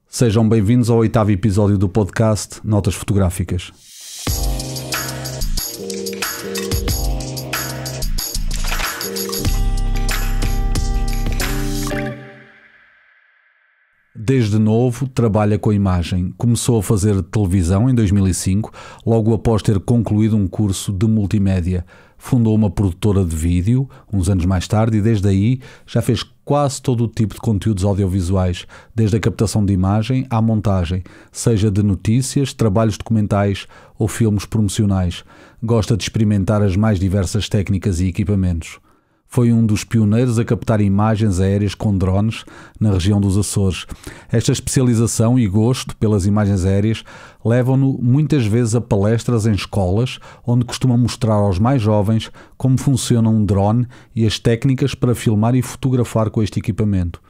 Sejam bem-vindos ao 8º episódio do podcast Notas Fotográficas. Desde novo trabalha com a imagem. Começou a fazer televisão em 2005, logo após ter concluído um curso de multimédia. Fundou uma produtora de vídeo uns anos mais tarde e desde aí já fez quase todo o tipo de conteúdos audiovisuais, desde a captação de imagem à montagem, seja de notícias, trabalhos documentais ou filmes promocionais. Gosta de experimentar as mais diversas técnicas e equipamentos. Foi um dos pioneiros a captar imagens aéreas com drones na região dos Açores. Esta especialização e gosto pelas imagens aéreas levam-no muitas vezes a palestras em escolas, onde costuma mostrar aos mais jovens como funciona um drone e as técnicas para filmar e fotografar com este equipamento.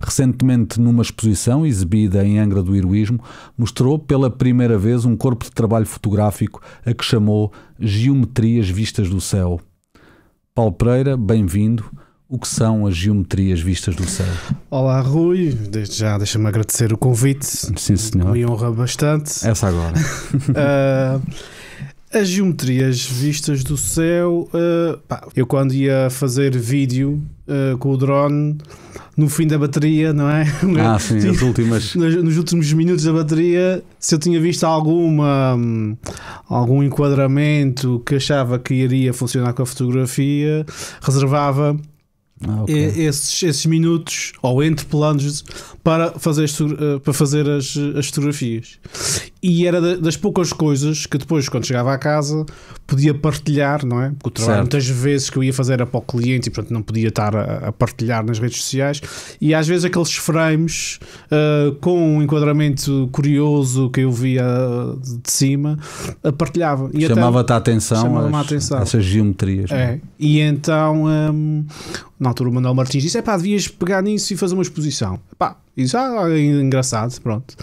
Recentemente, numa exposição exibida em Angra do Heroísmo, mostrou pela primeira vez um corpo de trabalho fotográfico a que chamou Geometrias Vistas do Céu. Paulo Pereira, bem-vindo. O que são as geometrias vistas do céu? Olá, Rui. Desde já deixa-me agradecer o convite. Sim, senhor. Me honra bastante. Essa agora. As geometrias vistas do céu... eu quando ia fazer vídeo com o drone, no fim da bateria, não é? Sim, as últimas... Nos últimos minutos da bateria, se eu tinha visto algum enquadramento que achava que iria funcionar com a fotografia, reservava esses minutos, ou entre planos, para fazer as fotografias. E era das poucas coisas que depois, quando chegava à casa, podia partilhar, não é? Porque o trabalho muitas vezes que eu ia fazer era para o cliente e portanto não podia estar a partilhar nas redes sociais, e às vezes aqueles frames com um enquadramento curioso que eu via de cima, partilhava. Chamava-te a atenção, essas geometrias. E então na altura o Manuel Martins disse: devias pegar nisso e fazer uma exposição. Isso é engraçado, pronto.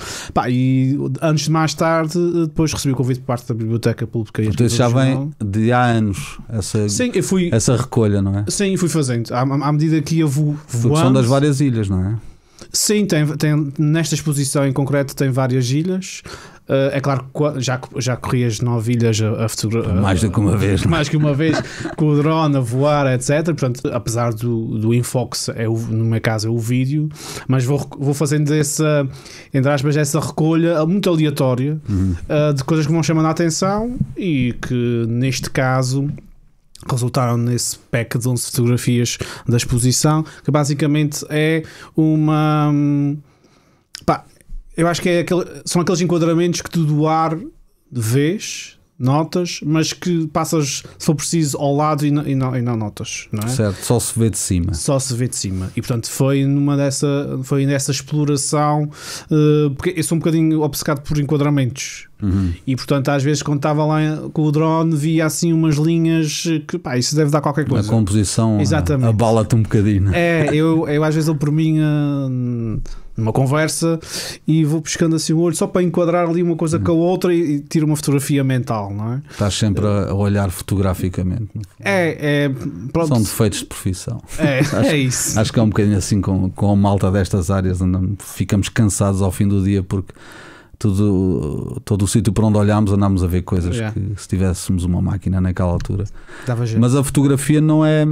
E antes de mais tarde, depois recebi o convite por parte da Biblioteca Pública. Então já vem de há anos essa recolha, não é? Sim, fui fazendo. À medida que ia voando. São das várias ilhas, não é? Sim, tem, nesta exposição em concreto tem várias ilhas. É claro que já corri as 9 ilhas a fotografar. Mais do que uma vez. Mais que uma vez, com o drone a voar, etc. Portanto, apesar do enfoque, no meu caso, é o vídeo, mas vou fazendo entre aspas, essa recolha muito aleatória de coisas que vão chamando a atenção e que, neste caso, resultaram nesse pack de 11 fotografias da exposição, que basicamente é uma... eu acho que são aqueles enquadramentos que tu do ar vês, notas, mas que passas, se for preciso, ao lado e não notas, não é? Certo, só se vê de cima. Só se vê de cima. E portanto foi nessa exploração, porque eu sou um bocadinho obcecado por enquadramentos. E portanto às vezes quando estava lá com o drone via assim umas linhas que isso deve dar qualquer coisa. A composição abala-te um bocadinho. Eu às vezes eu por mim numa conversa e vou pescando assim o olho só para enquadrar ali uma coisa com a outra e tiro uma fotografia mental, não é? Estás sempre a olhar fotograficamente. Pronto. São defeitos de profissão. É isso. Acho que é um bocadinho assim com a malta destas áreas, ficamos cansados ao fim do dia porque todo o sítio por onde olhámos andámos a ver coisas que se tivéssemos uma máquina naquela altura. Mas a fotografia não é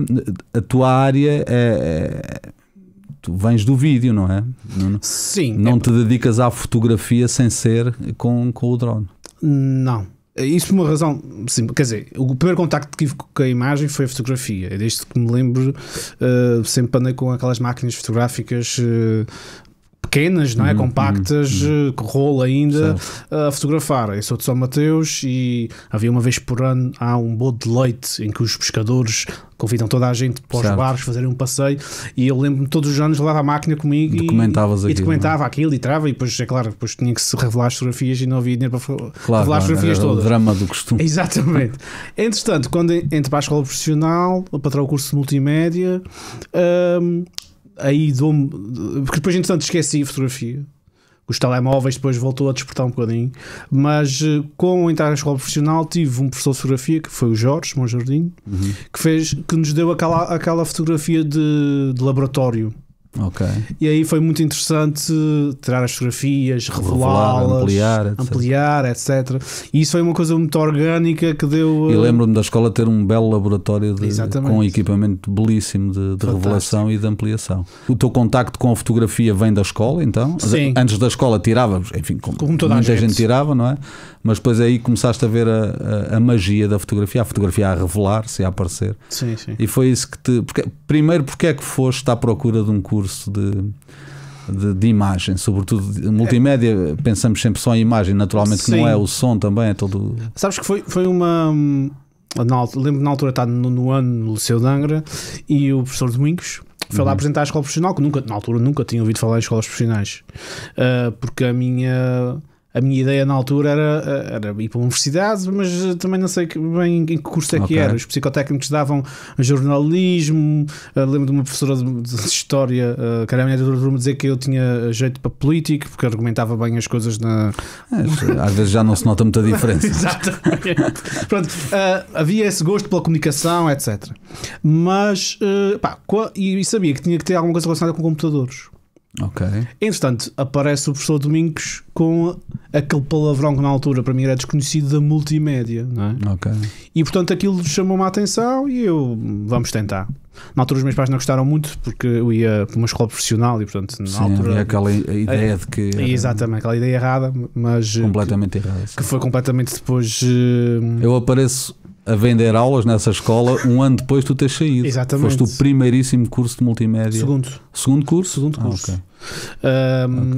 a tua área, tu vens do vídeo, não é? Sim. Não te dedicas à fotografia sem ser com o drone. Não. Isso por uma razão, sim, quer dizer, o primeiro contacto que tive com a imagem foi a fotografia. Desde que me lembro, sempre andei com aquelas máquinas fotográficas pequenas, não é? Compactas, que rolo ainda, a fotografar. Eu sou de São Mateus e havia uma vez por ano há um bode de leite em que os pescadores convidam toda a gente para os barcos fazerem um passeio, e eu lembro-me todos os anos levava a máquina comigo e documentava aquilo e trava, e depois, é claro, depois tinha que se revelar as fotografias e não havia dinheiro para revelar as fotografias todas. O drama do costume. Exatamente. Entretanto, quando entro para a escola profissional, para tirar o curso de multimédia, aí porque depois entretanto esqueci a fotografia. Os telemóveis depois voltou a despertar um bocadinho, mas com entrar na escola profissional tive um professor de fotografia que foi o Jorge Monjardim, que nos deu aquela fotografia de laboratório. E aí foi muito interessante tirar as fotografias, revelá-las, ampliar, etc. E isso foi uma coisa muito orgânica que deu... E lembro-me da escola ter um belo laboratório com equipamento belíssimo de revelação e de ampliação. O teu contacto com a fotografia vem da escola, então? Sim. Antes da escola tiravas, enfim, como toda muita gente tirava, não é? Mas depois aí começaste a ver a magia da fotografia, a fotografia a revelar-se, a aparecer. Sim. E foi isso que te... Primeiro, porque é que foste à procura de um curso de imagem, sobretudo multimédia? Pensamos sempre só em imagem, naturalmente que não é, o som também é todo... Sabes que foi uma... Lembro na altura estar no ano no Liceu de Angra e o professor Domingos foi lá apresentar a escola profissional, que na altura nunca tinha ouvido falar em escolas profissionais, porque a minha ideia na altura era ir para a universidade, mas também não sei bem em que curso é que era. Os psicotécnicos davam jornalismo. Lembro de uma professora de história, que era a minha doutora, me dizer que eu tinha jeito para político, porque argumentava bem as coisas na... Às vezes já não se nota muita diferença. Exatamente. Pronto, havia esse gosto pela comunicação, etc. Mas e sabia que tinha que ter alguma coisa relacionada com computadores. Entretanto, aparece o professor Domingos com aquele palavrão que na altura para mim era desconhecido, da multimédia, não é? E portanto aquilo chamou-me a atenção e vamos tentar. Na altura os meus pais não gostaram muito porque eu ia para uma escola profissional e portanto na altura havia aquela ideia de que exatamente, aquela ideia errada, mas completamente errada, que foi completamente depois. Eu apareço a vender aulas nessa escola um ano depois de tu teres saído. Exatamente. Foste o primeiríssimo curso de multimédia. Segundo curso.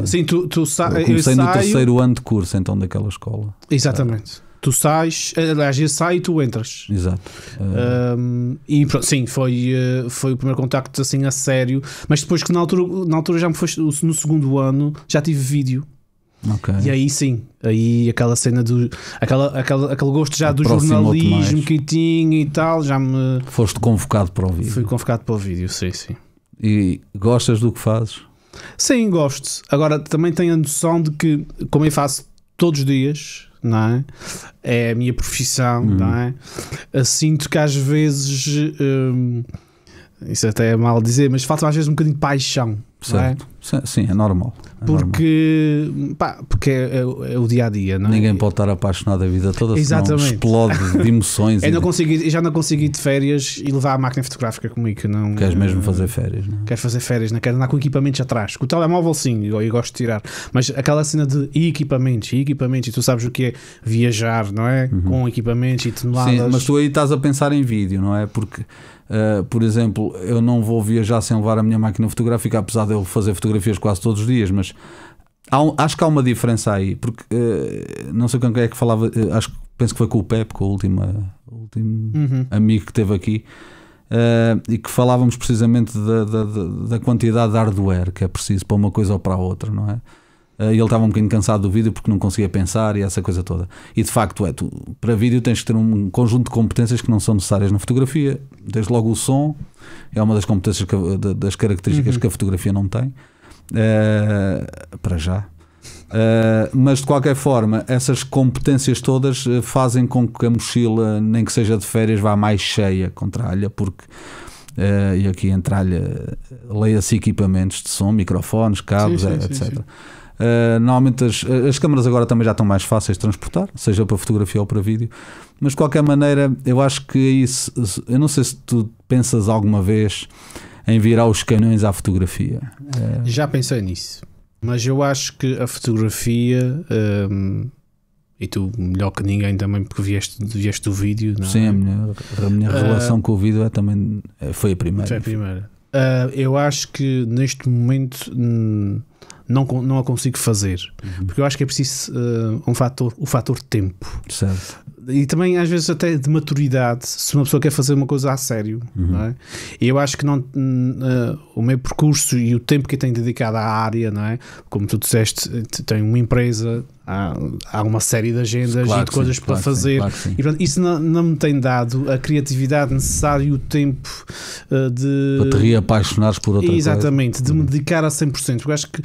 Sim, tu eu comecei no terceiro ano de curso então daquela escola. Exatamente. Tu sais, aliás, eu saio e tu entras. Exato. E pronto, sim, foi o primeiro contacto assim a sério, mas depois que na altura já me foi no segundo ano, já tive vídeo. E aí sim, aí aquela cena aquele gosto já do jornalismo que tinha e tal, já me... Foste convocado para o vídeo. Fui convocado para o vídeo, sim. E gostas do que fazes? Sim, gosto. Agora também tenho a noção de que, como eu faço todos os dias, não é? É a minha profissão, não é? Sinto que às vezes, isso até é mal dizer, mas falta às vezes um bocadinho de paixão. Certo. Sim, é normal. Porque é o dia a dia, não é? Ninguém pode estar apaixonado a vida toda, exatamente. Senão explode de emoções. Eu já não consigo ir de férias e levar a máquina fotográfica comigo. Não, queres mesmo fazer férias? Não? Quero fazer férias, não quero andar com equipamentos atrás. Com o telemóvel, sim, eu gosto de tirar, mas aquela cena de equipamentos, e tu sabes o que é viajar, não é? Com equipamentos e toneladas. Sim, mas tu aí estás a pensar em vídeo, não é? Porque, por exemplo, eu não vou viajar sem levar a minha máquina fotográfica, apesar de eu fazer fotografias quase todos os dias, mas acho que há uma diferença aí, porque não sei com quem é que falava, penso que foi com o Pepe, com o último amigo que esteve aqui, e que falávamos precisamente da quantidade de hardware que é preciso para uma coisa ou para a outra, não é? E ele estava um bocadinho cansado do vídeo porque não conseguia pensar e essa coisa toda. E de facto, tu para vídeo tens que ter um conjunto de competências que não são necessárias na fotografia. Desde logo o som é uma das competências, das características que a fotografia não tem, para já. Mas de qualquer forma, essas competências todas fazem com que a mochila, nem que seja de férias, vá mais cheia com tralha, porque e aqui em tralha leia-se equipamentos de som, microfones, cabos, etc. Sim. Normalmente as câmaras agora também já estão mais fáceis de transportar, seja para fotografia ou para vídeo, mas de qualquer maneira eu acho que isso, eu não sei se tu pensas alguma vez em virar os canhões à fotografia. Já pensei nisso, mas eu acho que a fotografia, e tu melhor que ninguém também, porque vieste do vídeo, não é? Sim, a minha relação com o vídeo também foi a primeira. Foi a primeira. Eu acho que neste momento não a consigo fazer, porque eu acho que é preciso o fator tempo. Certo. E também às vezes até de maturidade, se uma pessoa quer fazer uma coisa a sério, não é? E eu acho que o meu percurso e o tempo que eu tenho dedicado à área, não é? Como tu disseste, tenho uma empresa, há uma série de agendas e de coisas para fazer, claro, e portanto, isso não me tem dado a criatividade necessária e o tempo para te reapaixonares por outra coisa. Exatamente, de me dedicar a 100%, porque acho que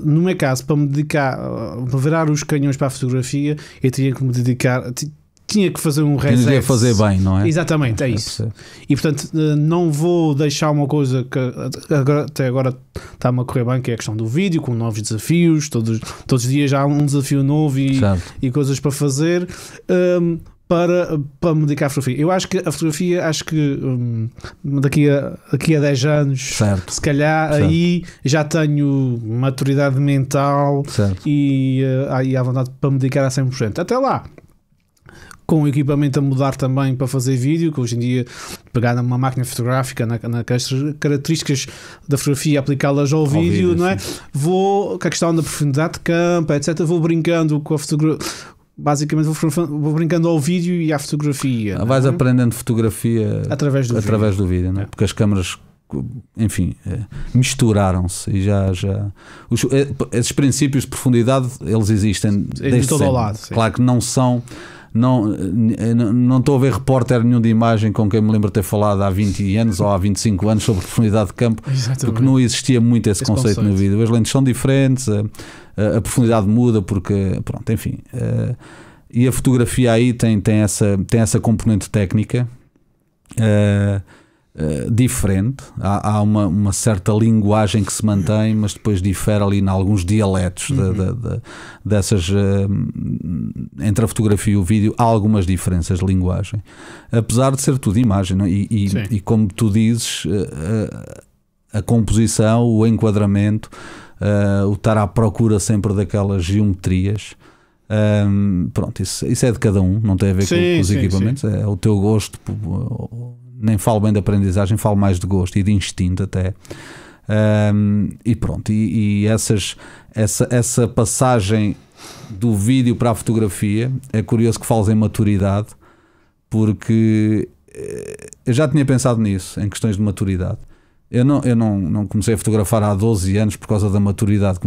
no meu caso, para me dedicar, para virar os canhões para a fotografia, eu teria que me dedicar, tinha que fazer um reset. Tinha que fazer bem, não é? Exatamente, é isso. E portanto não vou deixar uma coisa que até agora está-me a correr bem, que é a questão do vídeo, com novos desafios, todos os dias há um desafio novo e coisas para fazer, para me dedicar à fotografia. Eu acho que a fotografia, daqui a 10 anos, certo, se calhar, certo, aí já tenho maturidade mental, certo, e à vontade para me dedicar a 100%. Até lá, com o equipamento a mudar também para fazer vídeo, que hoje em dia pegar numa máquina fotográfica, nas características da fotografia, aplicá-las ao vídeo, não é? Vou, com a questão da profundidade de campo, etc., vou brincando com a fotografia. Basicamente vou brincando ao vídeo e à fotografia. Vais aprendendo fotografia através do vídeo, não é? Porque as câmaras, enfim, misturaram-se e já esses princípios de profundidade, eles existem de todo ao lado. Claro que não são. Não estou a ver repórter nenhum de imagem com quem me lembro de ter falado há 20 anos ou há 25 anos sobre profundidade de campo. Exatamente. Porque não existia muito esse conceito no vídeo. As lentes são diferentes, a profundidade muda porque, pronto, enfim. E a fotografia aí tem essa componente técnica diferente. Há uma certa linguagem que se mantém, mas depois difere ali em alguns dialetos dessas, entre a fotografia e o vídeo. Há algumas diferenças de linguagem, apesar de ser tudo imagem, não? E como tu dizes, a composição, o enquadramento, o estar à procura sempre daquelas geometrias, pronto, isso é de cada um, não tem a ver com os equipamentos, é o teu gosto. Nem falo bem de aprendizagem, falo mais de gosto e de instinto até. E pronto, e essa passagem do vídeo para a fotografia, é curioso que fales em maturidade, porque eu já tinha pensado nisso, em questões de maturidade. Eu não comecei a fotografar há 12 anos por causa da maturidade,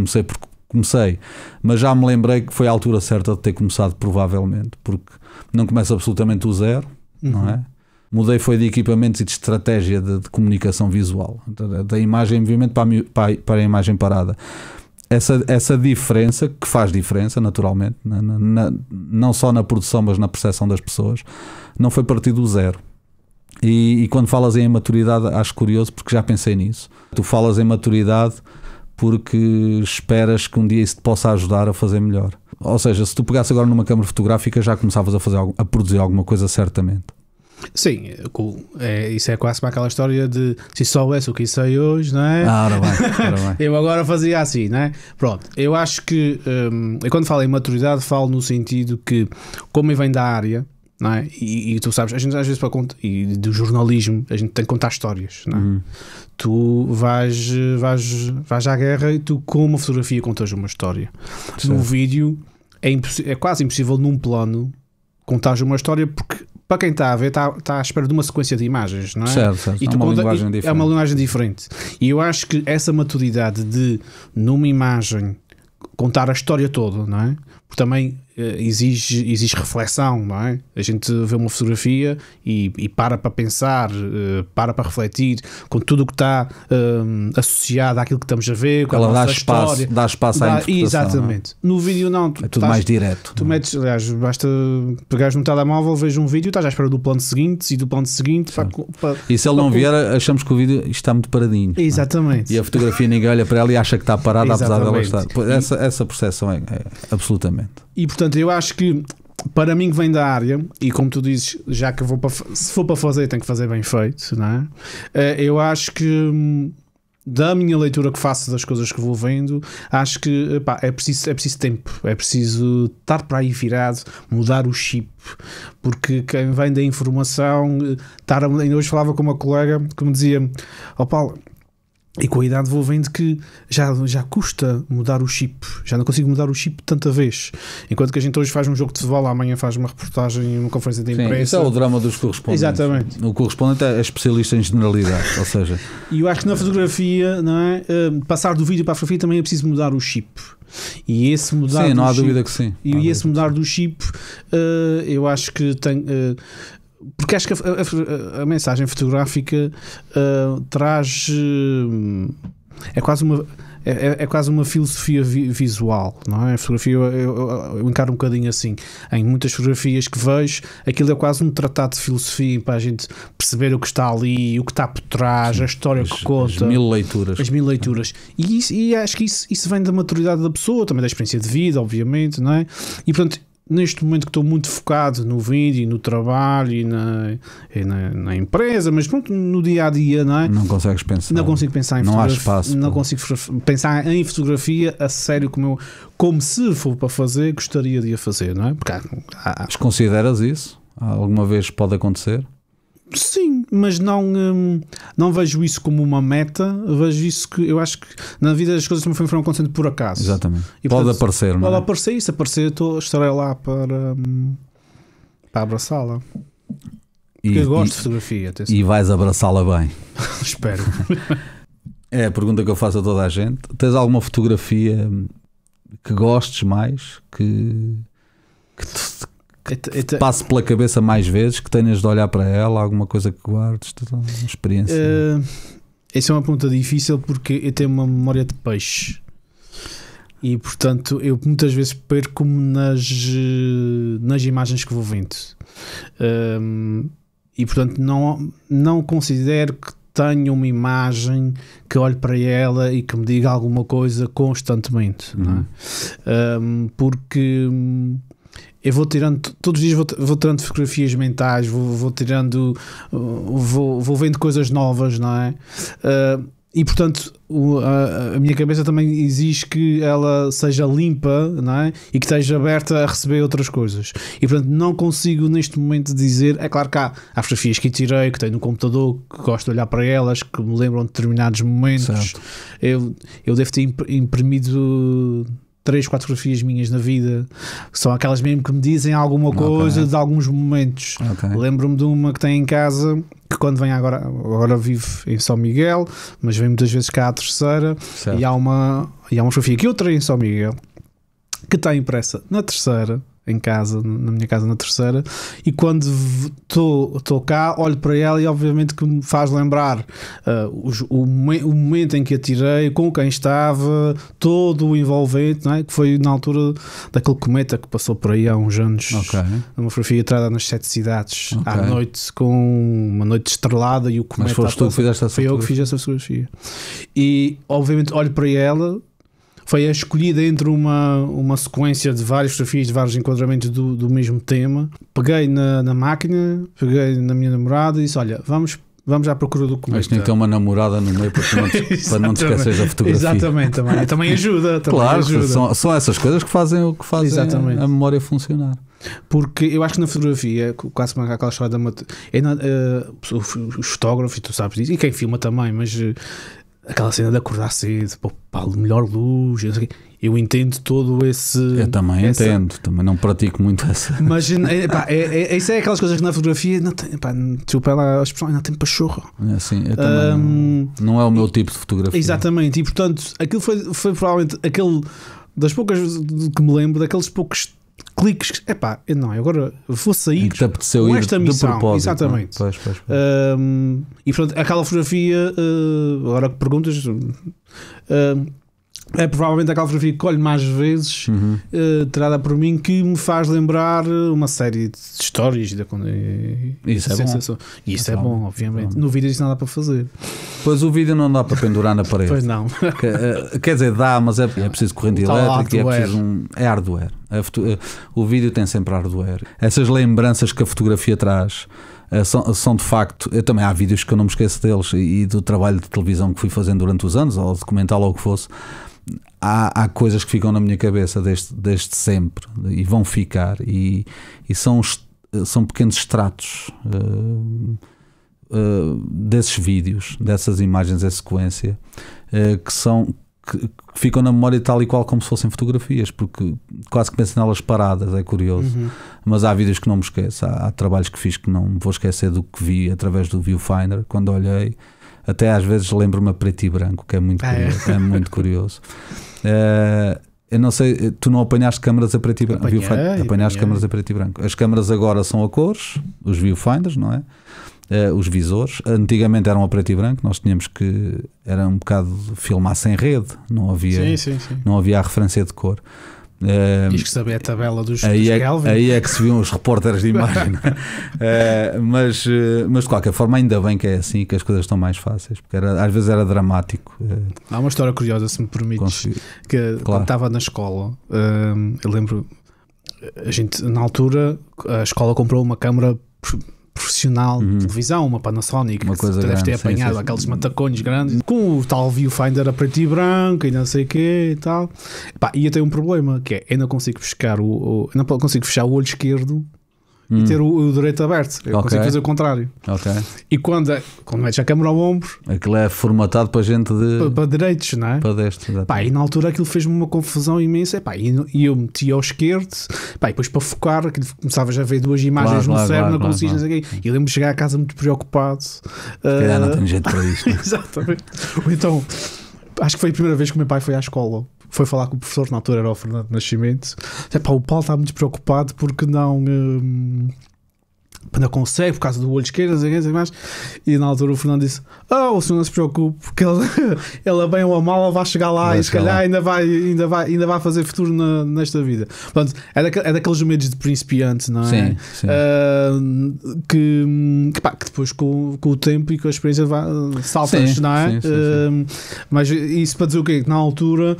comecei, mas já me lembrei que foi a altura certa de ter começado, provavelmente, porque não começa absolutamente do zero, não é? Mudei foi de equipamentos e de estratégia de comunicação visual, da imagem em movimento para a imagem parada. Essa diferença, que faz diferença naturalmente, não só na produção mas na percepção das pessoas, não foi partir do zero. E quando falas em maturidade, acho curioso, porque já pensei nisso. Tu falas em maturidade porque esperas que um dia isso te possa ajudar a fazer melhor. Ou seja, se tu pegasse agora numa câmara fotográfica, já começavas a produzir alguma coisa, certamente. Sim, isso é quase para aquela história de se soubesse o que sei hoje, não é? Ora bem. Eu agora fazia assim, não é? Pronto, eu acho que eu quando falo em maturidade, falo no sentido que, como vem da área, não é? E tu sabes, a gente às vezes para contar, e do jornalismo, a gente tem que contar histórias, não é? Tu vais à guerra e tu, com uma fotografia, contas uma história. Certo. No vídeo é quase impossível, num plano, contar uma história, porque para quem está a ver, está à espera de uma sequência de imagens, não é? Certo. E é uma linguagem diferente. E eu acho que essa maturidade de, numa imagem, contar a história toda, não é? Porque também exige reflexão, não é? A gente vê uma fotografia e para pensar, para refletir com tudo o que está associado àquilo que estamos a ver, com ela a nossa história. Dá espaço à interpretação. Exatamente. No vídeo não. É tudo mais direto. Tu metes, aliás, basta pegares no telemóvel, vejo um vídeo, estás à espera do plano seguinte e do plano seguinte. E se ele não vier, achamos que o vídeo está muito paradinho. Exatamente. E a fotografia ninguém olha para ela e acha que está parada, apesar dela estar. Essa percepção é absolutamente. E portanto eu acho que, para mim que vem da área, e como tu dizes, já que se for para fazer, tem que fazer bem feito, não é? Eu acho que, da minha leitura que faço das coisas que vou vendo, acho que é preciso tempo, é preciso estar para aí virado, mudar o chip, porque quem vem da informação, ainda hoje falava com uma colega que me dizia: Paulo, e com a idade vou vendo que já custa mudar o chip, já não consigo mudar o chip tanta vez. Enquanto que a gente hoje faz um jogo de futebol, amanhã faz uma reportagem, uma conferência de imprensa. Isso é o drama dos correspondentes. Exatamente. O correspondente é especialista em generalidade, ou seja... E eu acho que na fotografia, não é? Passar do vídeo para a fotografia também é preciso mudar o chip. E esse mudar sim, não há chip, dúvida que sim. E esse mudar do chip, eu acho que tem... porque acho que a mensagem fotográfica traz... é quase uma... é quase uma filosofia visual, não é? A fotografia eu encaro um bocadinho assim. Em muitas fotografias que vejo, aquilo é quase um tratado de filosofia para a gente perceber o que está ali, o que está por trás, a história que conta. As 1000 leituras. As 1000 leituras. E acho que isso vem da maturidade da pessoa, também da experiência de vida, obviamente, não é? E portanto, neste momento que estou muito focado no vídeo, no trabalho e na empresa, mas pronto, no dia a dia, não é? Não consegues pensar. Não consigo pensar em fotografia. Não há espaço. Não consigo pensar em fotografia a sério como se for para fazer, gostaria de a fazer, não é? Porque Mas consideras isso? Alguma vez pode acontecer? Sim, mas não vejo isso como uma meta, vejo isso que eu acho que na vida as coisas também foram acontecendo por acaso. Exatamente. E, pode portanto, aparecer, não é? Pode aparecer, e se aparecer estarei lá para abraçá-la. Porque eu gosto de fotografia. E vais abraçá-la bem. Espero. É a pergunta que eu faço a toda a gente. Tens alguma fotografia que gostes mais, que te passe pela cabeça mais vezes, que tenhas de olhar para ela, alguma coisa que guardes, uma experiência? Essa é uma pergunta difícil porque eu tenho uma memória de peixe e portanto eu muitas vezes perco-me nas imagens que vou vendo, e portanto não considero que tenha uma imagem que olhe para ela e que me diga alguma coisa constantemente, não é? Porque eu vou tirando, todos os dias vou tirando fotografias mentais, vou tirando, vou vendo coisas novas, não é? E portanto a minha cabeça também exige que ela seja limpa, não é? E que esteja aberta a receber outras coisas. E portanto não consigo neste momento dizer, é claro que há fotografias que tirei, que tenho no computador, que gosto de olhar para elas, que me lembram de determinados momentos. Eu devo ter imprimido 3, 4 fotografias minhas na vida, que são aquelas mesmo que me dizem alguma coisa de alguns momentos. Lembro-me de uma que tem em casa, que quando vem agora vive em São Miguel, mas vem muitas vezes cá à Terceira, e há uma fotografia que eu terei em São Miguel, que está impressa na Terceira, em casa, na minha casa na Terceira, e quando estou cá, olho para ela e obviamente que me faz lembrar o momento em que a tirei, com quem estava, todo o envolvente, não é? Que foi na altura daquele cometa que passou por aí há uns anos, uma fotografia tirada nas 7 cidades, à noite, com uma noite estrelada, e o cometa. Mas foste tu que fizeste essa fotografia? Foi eu que fiz essa fotografia. E obviamente olho para ela. Foi a escolhida entre uma sequência de várias fotografias, de vários enquadramentos do mesmo tema. Peguei na máquina, peguei na minha namorada e disse, olha, vamos à procura do cometa. Mas tem que ter uma namorada no meio para não te esqueces da fotografia. Exatamente, também ajuda. Claro, ajuda. São essas coisas que fazem a memória funcionar. Porque eu acho que na fotografia, quase como aquela história os fotógrafos, tu sabes disso, e quem filma também, mas aquela cena de acordar cedo para a melhor luz, eu entendo todo esse. Eu também entendo, também não pratico muito essa. Mas isso é aquelas coisas que na fotografia não tem, desculpa ela, as pessoas não têm pachorra. É assim, eu também não é o meu tipo de fotografia. Exatamente, e portanto aquilo foi provavelmente aquele das poucas que me lembro, daqueles poucos cliques que, agora vou sair com esta missão. Exatamente. Pois. E portanto, aquela fotografia, agora que perguntas, é provavelmente aquela fotografia que olho mais vezes, tirada por mim, que me faz lembrar uma série de histórias. Isso é bom. E isso é bom, obviamente. No vídeo isso não dá para fazer. Pois o vídeo não dá para pendurar na parede. Pois não. Quer dizer, dá, mas é preciso corrente elétrica, é preciso é hardware. O vídeo tem sempre hardware. Essas lembranças que a fotografia traz são de facto. Eu também há vídeos que eu não me esqueço deles, e do trabalho de televisão que fui fazendo durante os anos, ou documental ou o que fosse. Há coisas que ficam na minha cabeça desde sempre e vão ficar, e são pequenos extratos desses vídeos, dessas imagens, dessa sequência, que ficam na memória tal e qual como se fossem fotografias, porque quase que penso nelas paradas, é curioso. Mas há vídeos que não me esqueço, há trabalhos que fiz que não me vou esquecer do que vi através do viewfinder, quando olhei. Até às vezes lembro-me a preto e branco, que é muito curioso. É muito curioso. Eu não sei, tu não apanhaste câmaras a preto e branco? Apanhaste câmaras a preto e branco. As câmaras agora são a cores, os viewfinders, não é? os visores. Antigamente eram a preto e branco, nós tínhamos que, era um bocado filmar sem rede, não havia, sim. Não havia a referência de cor. Tens que saber a tabela dos Kelvin. Aí é que se viam os repórteres de imagem. Mas de qualquer forma, ainda bem que é assim, que as coisas estão mais fáceis, porque às vezes era dramático. Há uma história curiosa, se me permites, que quando estava na escola, eu lembro, a gente na altura, a escola comprou uma câmara profissional de televisão, uma Panasonic, uma coisa que tu deves ter apanhado, aqueles matacones grandes, com o tal viewfinder a preto e branco e não sei o quê e tal. E eu tenho um problema, que é, eu não consigo pescar não consigo fechar o olho esquerdo e ter o direito aberto. Eu consigo fazer o contrário. E quando metes a câmera ao ombro, aquilo é formatado para gente para direitos, não é? Para destro, e na altura aquilo fez-me uma confusão imensa. E eu meti ao esquerdo, e depois para focar, aquilo começavas a ver duas imagens no cérebro, não conseguias, não sei o quê. E eu lembro de chegar a casa muito preocupado. Se calhar não tenho jeito para isto. Exatamente. Então, acho que foi a primeira vez que o meu pai foi à escola. Foi falar com o professor, na altura era o Fernando Nascimento. O Paulo está muito preocupado porque não consegue, por causa do olho esquerdo, e na altura o Fernando disse: o senhor não se preocupe, porque ele bem ou mal vai chegar lá e se calhar ainda vai fazer futuro nesta vida. Portanto, é daqueles medos de principiante, não é? Sim. Que depois com o tempo e com a experiência saltas, não é? Sim. Mas isso para dizer o quê? Que na altura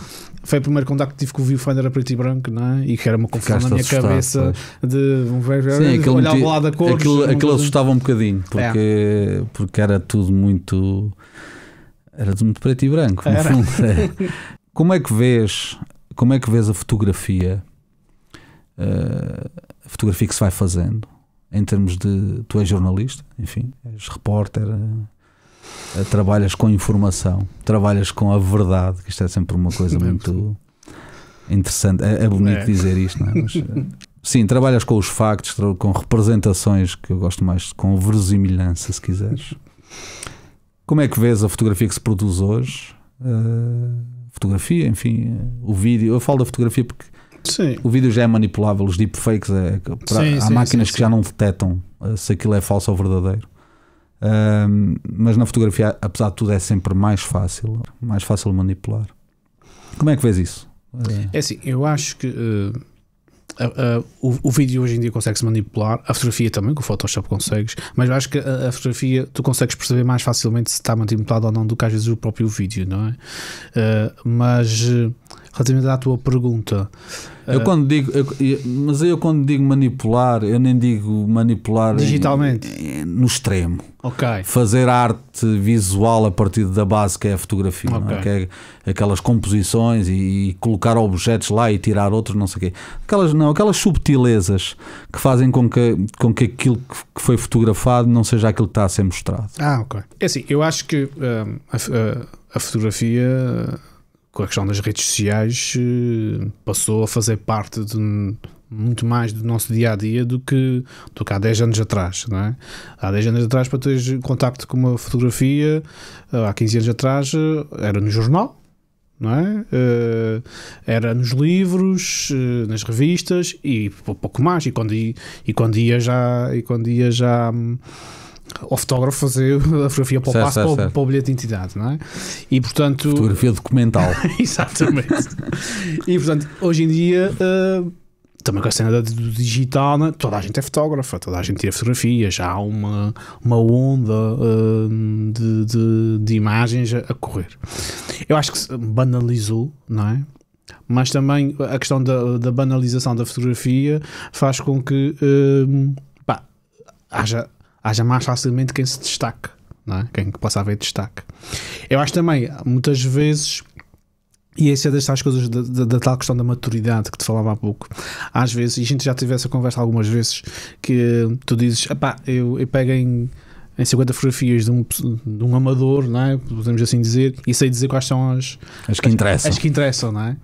foi o primeiro contacto que tive com o viewfinder a preto e branco, não é? E que era uma confusão na minha cabeça de olhar para lá da cor. Aquilo assustava um bocadinho, porque era tudo muito preto e branco, no fundo. Como é que vês a fotografia que se vai fazendo em termos de, tu és jornalista, enfim, és repórter, trabalhas com informação, trabalhas com a verdade, que isto é sempre uma coisa muito interessante, é bonito dizer isto, não é? Mas, sim, trabalhas com os factos, com representações, que eu gosto mais, com verosimilhança, se quiseres. Como é que vês a fotografia que se produz hoje? Fotografia, enfim, o vídeo, eu falo da fotografia porque o vídeo já é manipulável, os deepfakes, há máquinas que já não detectam se aquilo é falso ou verdadeiro. Mas na fotografia, apesar de tudo, é sempre mais fácil manipular. Como é que vês isso? É assim, eu acho que o vídeo hoje em dia consegue-se manipular, a fotografia também, com o Photoshop consegues, mas eu acho que a fotografia tu consegues perceber mais facilmente se está manipulado ou não do que às vezes o próprio vídeo, não é? Mas relativamente à tua pergunta, eu quando digo manipular, eu nem digo manipular digitalmente no extremo. Fazer arte visual a partir da base que é a fotografia, não é? Que é aquelas composições e colocar objetos lá e tirar outros, não sei o quê. Aquelas subtilezas que fazem com que aquilo que foi fotografado não seja aquilo que está a ser mostrado. É assim, eu acho que a fotografia, com a questão das redes sociais, passou a fazer parte de muito mais do nosso dia-a-dia do que há 10 anos atrás, não é? Há 10 anos atrás, para teres contacto com uma fotografia, há 15 anos atrás, era no jornal, não é? Era nos livros, nas revistas e pouco mais, e quando ia já ao fotógrafo fazer a fotografia para o passo, para o bilhete de identidade, não é? E portanto, fotografia documental. Exatamente. E portanto, hoje em dia, também com a cena do digital, né? Toda a gente é fotógrafa, toda a gente tira fotografias, já há uma onda de imagens a correr. Eu acho que se banalizou, não é? Mas também a questão da banalização da fotografia faz com que haja mais facilmente quem se destaque, não é? Quem passa a ver destaque. Eu acho também, muitas vezes, e essa é das tais coisas da tal questão da maturidade que te falava há pouco, às vezes, e a gente já teve essa conversa algumas vezes, que tu dizes, eu pego em 50 fotografias de um amador, não é? Podemos assim dizer, e sei dizer quais são as que interessam. As que interessam, não é?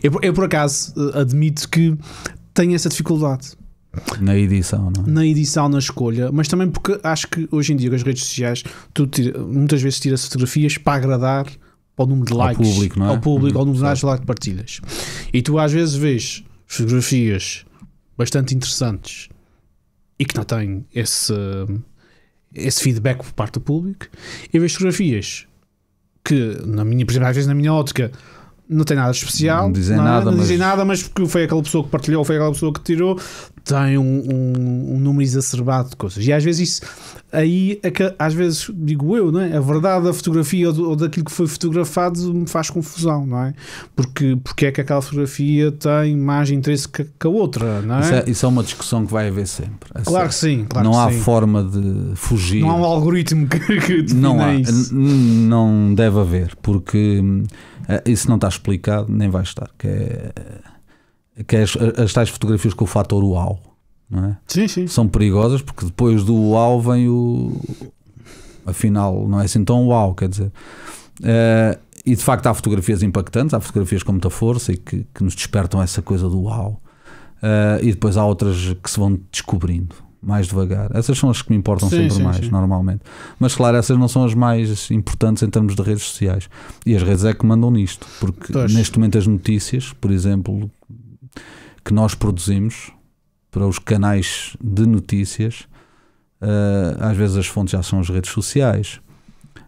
Eu por acaso admito que tenho essa dificuldade na edição, não é? Na edição, na escolha, mas também porque acho que hoje em dia com as redes sociais muitas vezes tira fotografias para agradar ao número de likes, ao público, não é? Ao público, ao número de likes, partilhas, e tu às vezes vês fotografias bastante interessantes e que não têm esse feedback por parte do público, e vejo fotografias que, por exemplo, às vezes na minha ótica, não tem nada de especial, não dizem nada, mas porque foi aquela pessoa que partilhou, foi aquela pessoa que tirou, tem um número exacerbado de coisas. E às vezes isso, aí é que, às vezes digo eu, não é? A verdade da fotografia ou daquilo que foi fotografado me faz confusão, não é? Porque é que aquela fotografia tem mais interesse que a outra, não é? Isso é uma discussão que vai haver sempre. Claro que sim. Não há forma de fugir. Não há um algoritmo que define isso. Não deve haver, porque isso não está explicado, nem vai estar. Que é as tais fotografias com o fator uau, não é? Sim. São perigosas porque depois do uau vem afinal não é assim tão uau, quer dizer, e de facto há fotografias impactantes, há fotografias com muita força e que nos despertam essa coisa do uau, e depois há outras que se vão descobrindo mais devagar. Essas são as que me importam mais, normalmente. Mas claro, essas não são as mais importantes em termos de redes sociais. E as redes é que mandam nisto, porque neste momento as notícias, por exemplo, que nós produzimos para os canais de notícias, às vezes as fontes já são as redes sociais.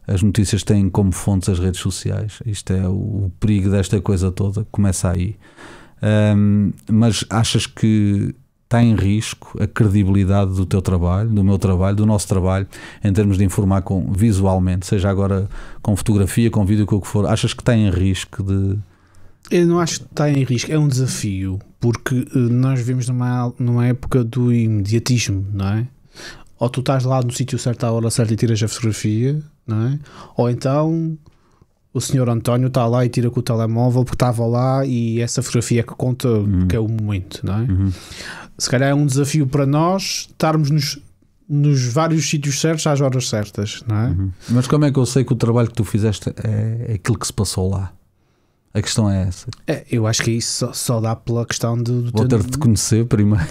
As notícias têm como fontes as redes sociais. Isto é o perigo desta coisa toda, começa aí. Mas achas que está em risco a credibilidade do teu trabalho, do meu trabalho, do nosso trabalho, em termos de informar visualmente, seja agora com fotografia, com vídeo, com o que for? Achas que está em risco de... Eu não acho que está em risco, é um desafio, porque nós vivemos numa época do imediatismo, não é? Ou tu estás lá no sítio certo à hora certa e tiras a fotografia, não é? Ou então o senhor António está lá e tira com o telemóvel porque estava lá e essa fotografia é que conta, que é o momento, não é? Se calhar é um desafio para nós estarmos nos vários sítios certos às horas certas, não é? Mas como é que eu sei que o trabalho que tu fizeste é aquilo que se passou lá? A questão é essa. Eu acho que isso só dá pela questão do vou ter de te conhecer primeiro.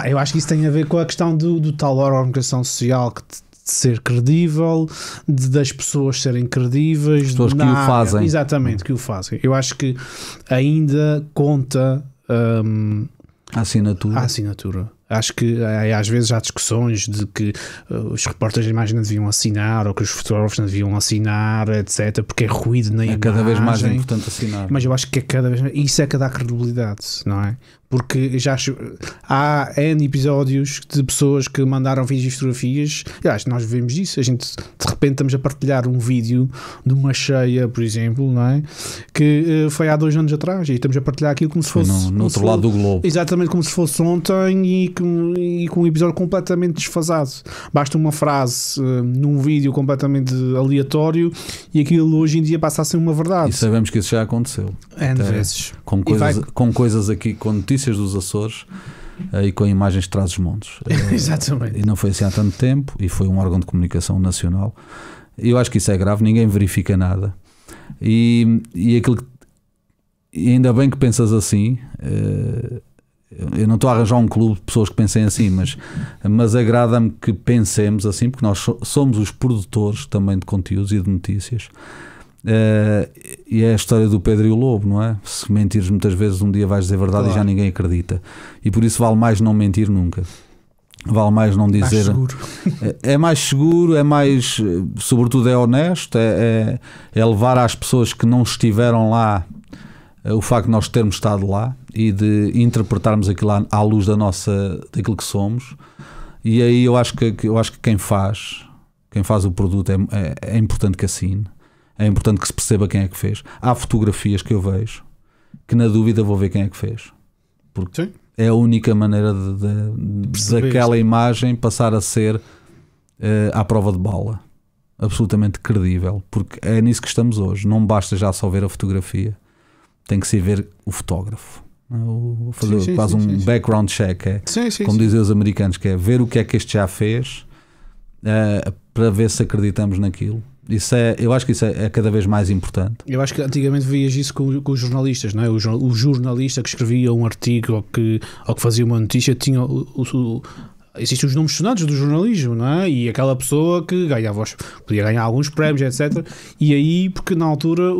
Eu acho que isso tem a ver com a questão do tal organização social, de ser credível, das pessoas serem credíveis, as pessoas que o fazem. Exatamente, que o fazem. Eu acho que ainda conta a assinatura. Acho que às vezes há discussões de que os repórteres de imagem não deviam assinar ou que os fotógrafos não deviam assinar, etc, porque é ruído na imagem. É cada vez mais importante assinar. Mas eu acho que é cada vez mais, isso é que dá credibilidade, não é? Porque já há N episódios de pessoas que mandaram vídeos e fotografias. Eu acho que nós vemos isso. A gente de repente estamos a partilhar um vídeo de uma cheia, por exemplo, não é? Que foi há 2 anos atrás e estamos a partilhar aquilo como se fosse no outro lado do globo. Exatamente, como se fosse ontem e com um episódio completamente desfasado. Basta uma frase num vídeo completamente aleatório e aquilo hoje em dia passa a ser uma verdade. E sabemos que isso já aconteceu. N vezes. Com coisas aqui, com notícias dos Açores e com imagens de Trás-os-Montes. Exatamente. E não foi assim há tanto tempo e foi um órgão de comunicação nacional. Eu acho que isso é grave, ninguém verifica nada. E ainda bem que pensas assim. Eu não estou a arranjar um clube de pessoas que pensem assim, mas agrada-me que pensemos assim, porque nós somos os produtores também de conteúdos e de notícias. E é a história do Pedro e o Lobo, não é? Se mentires muitas vezes, um dia vais dizer a verdade, claro, e já ninguém acredita. E por isso vale mais não mentir nunca. Vale mais não dizer. É mais seguro, é mais, sobretudo, é honesto, é levar às pessoas que não estiveram lá o facto de nós termos estado lá e de interpretarmos aquilo à luz daquilo que somos. E aí eu acho que quem faz o produto é importante que assine. É importante que se perceba quem é que fez. Há fotografias que eu vejo que, na dúvida, vou ver quem é que fez. Porque sim, é a única maneira daquela imagem passar a ser à prova de bala. Absolutamente credível. Porque é nisso que estamos hoje. Não basta já só ver a fotografia. Tem que se ver o fotógrafo. Fazer quase um background check. Como dizem os americanos, que é ver o que é que este já fez para ver se acreditamos naquilo. Eu acho que isso é cada vez mais importante. Eu acho que antigamente vias isso com os jornalistas, não é? O jornalista que escrevia um artigo ou que fazia uma notícia tinha existem os nomes sonados do jornalismo, não é? E aquela pessoa que podia ganhar alguns prémios, etc. E aí, porque na altura